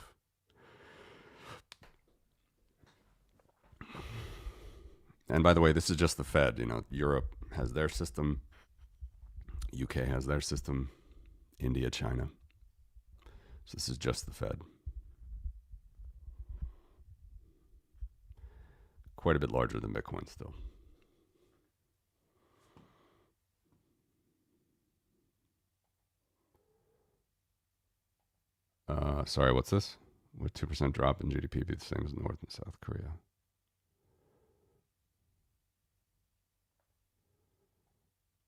And by the way, this is just the Fed. You know, Europe has their system, UK has their system, India, China. So this is just the Fed. Quite a bit larger than Bitcoin still. Sorry, what's this? Would 2% drop in GDP be the same as North and South Korea?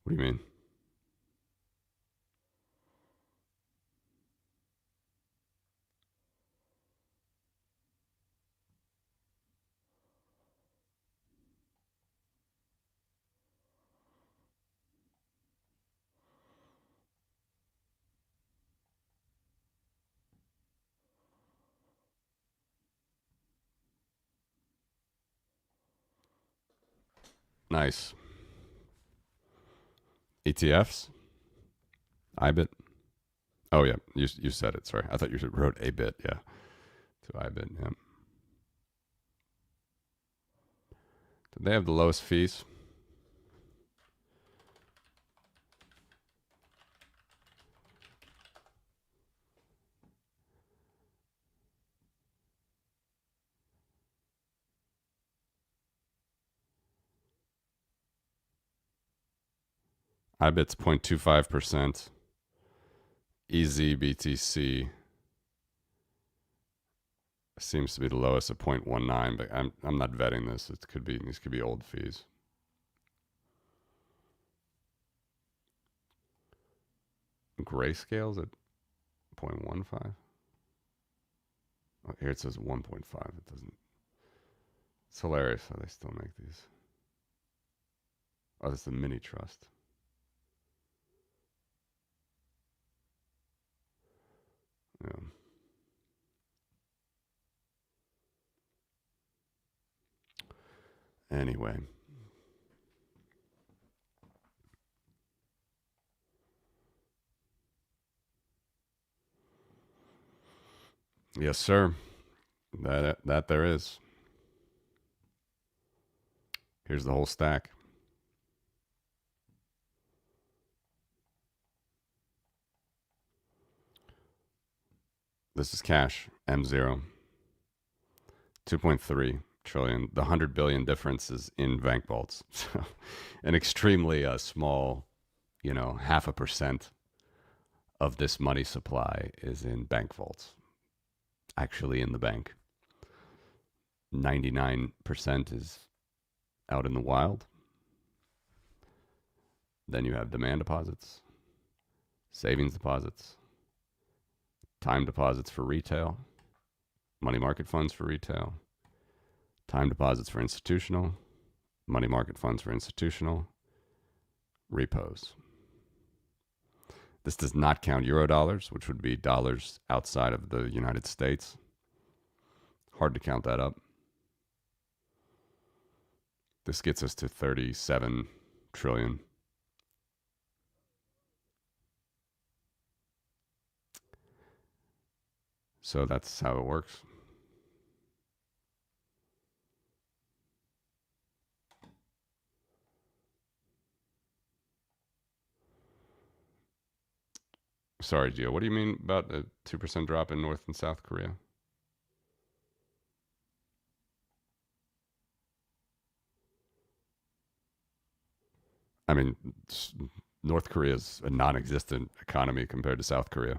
What do you mean? Nice. ETFs? IBIT? Oh, yeah. You said it. Sorry. I thought you wrote a bit. Yeah. To IBIT. Yeah. Did they have the lowest fees? IBIT's 0.25%. EZBTC seems to be the lowest at 0.19, but I'm not vetting this. These could be old fees. Grayscale's at 0.15. Oh, here it says 1.5. It doesn't. It's hilarious how they still make these. Oh, that's the mini trust. Yeah. Anyway. Yes, sir. That there is. Here's the whole stack. This is cash, M0. 2.3 trillion. The 100 billion difference is in bank vaults. So an extremely small, 0.5% of this money supply is in bank vaults. Actually in the bank. 99% is out in the wild. Then you have demand deposits, savings deposits, time deposits for retail, money market funds for retail, time deposits for institutional, money market funds for institutional, repos. This does not count euro dollars, which would be dollars outside of the United States. Hard to count that up. This gets us to 37 trillion. So that's how it works. Sorry, Gio. What do you mean about a 2% drop in North and South Korea? I mean, North Korea is a non-existent economy compared to South Korea.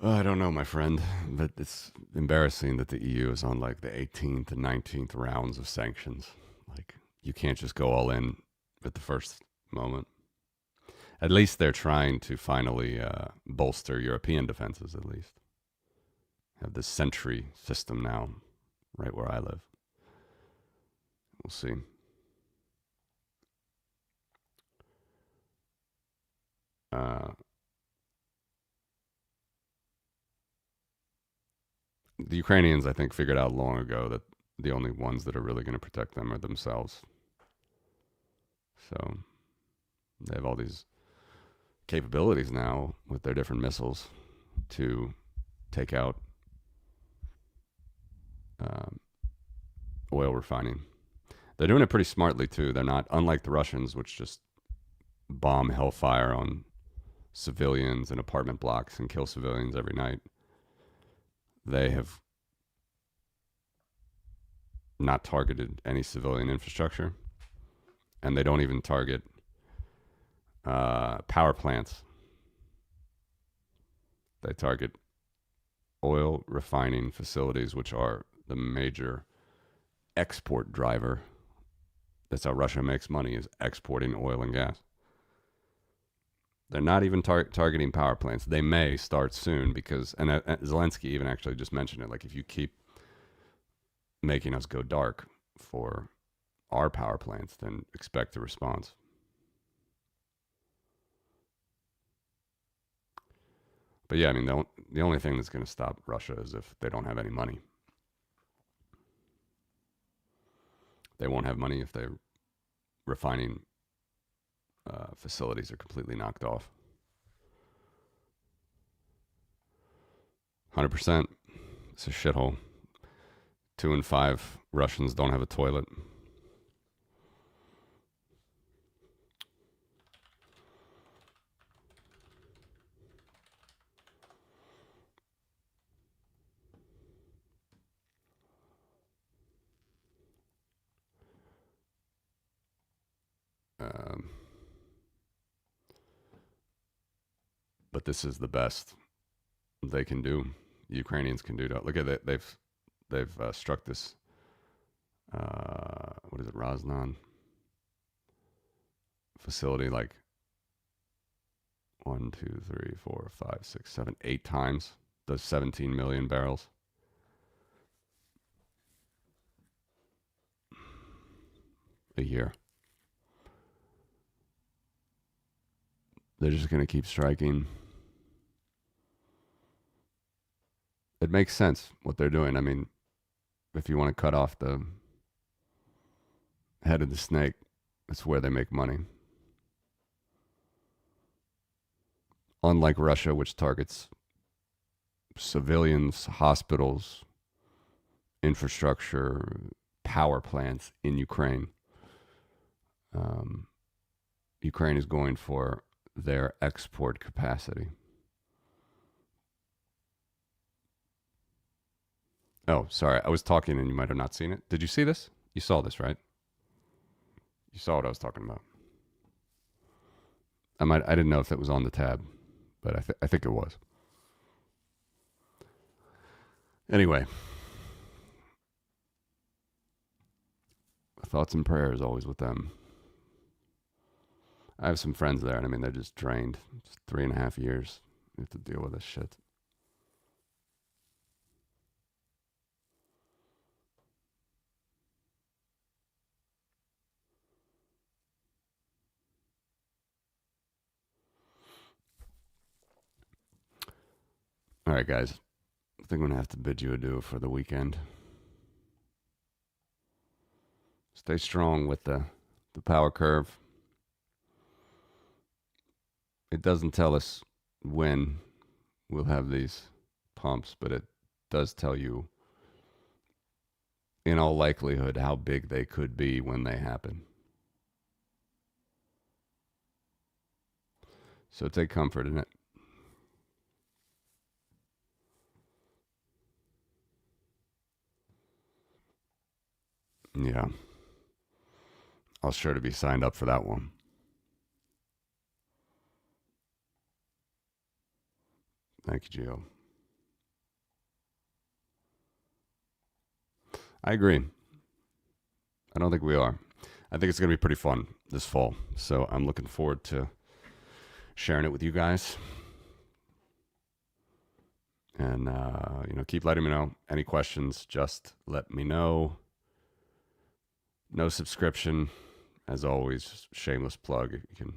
I don't know, my friend, but it's embarrassing that the EU is on like the 18th and 19th rounds of sanctions. Like, you can't just go all in at the first moment. At least they're trying to finally bolster European defenses, at least. Have this sentry system now, right where I live. We'll see. The Ukrainians, I think, figured out long ago that the only ones that are really going to protect them are themselves. So they have all these capabilities now with their different missiles to take out oil refining. They're doing it pretty smartly too. They're not, unlike the Russians, which just bomb hellfire on civilians and apartment blocks and kill civilians every night. They have not targeted any civilian infrastructure, and they don't even target power plants. They target oil refining facilities, which are the major export driver. That's how Russia makes money, is exporting oil and gas. They're not even targeting power plants. They may start soon because, and Zelensky even actually just mentioned it, like if you keep making us go dark for our power plants, then expect a response. But yeah, I mean, the only thing that's going to stop Russia is if they don't have any money. They won't have money if their refining facilities are completely knocked off. 100%. It's a shithole. 2 in 5 Russians don't have a toilet. But this is the best they can do. The Ukrainians can do. Look at it. They've struck this. What is it? Rosnon facility like 1, 2, 3, 4, 5, 6, 7, 8 times. Does 17 million barrels a year. They're just going to keep striking. It makes sense what they're doing. I mean, if you want to cut off the head of the snake, that's where they make money. Unlike Russia, which targets civilians, hospitals, infrastructure, power plants in Ukraine, Ukraine is going for their export capacity. Oh, sorry. I was talking and you might have not seen it. Did you see this? You saw this, right? You saw what I was talking about. I didn't know if it was on the tab, but I think it was. Anyway, thoughts and prayers always with them. I have some friends there, and I mean, they're just drained. It's 3.5 years. You have to deal with this shit. All right, guys. I think I'm going to have to bid you adieu for the weekend. Stay strong with the power curve. It doesn't tell us when we'll have these pumps, but it does tell you, in all likelihood, how big they could be when they happen. So take comfort in it. Yeah. I'll sure to be signed up for that one. Thank you, Gio. I agree. I don't think we are. I think it's going to be pretty fun this fall. So I'm looking forward to sharing it with you guys. And, keep letting me know. Any questions, just let me know. No subscription. As always, shameless plug. You can,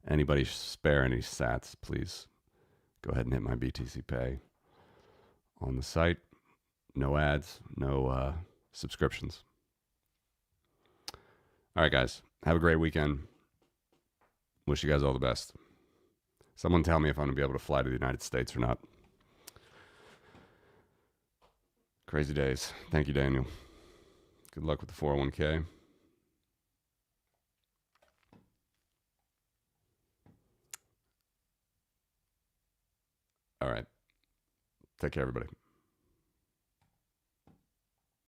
anybody spare any sats, please go ahead and hit my BTC Pay on the site. No ads, no subscriptions. All right, guys. Have a great weekend. Wish you guys all the best. Someone tell me if I'm going to be able to fly to the United States or not. Crazy days. Thank you, Daniel. Good luck with the 401k. All right. Take care, everybody.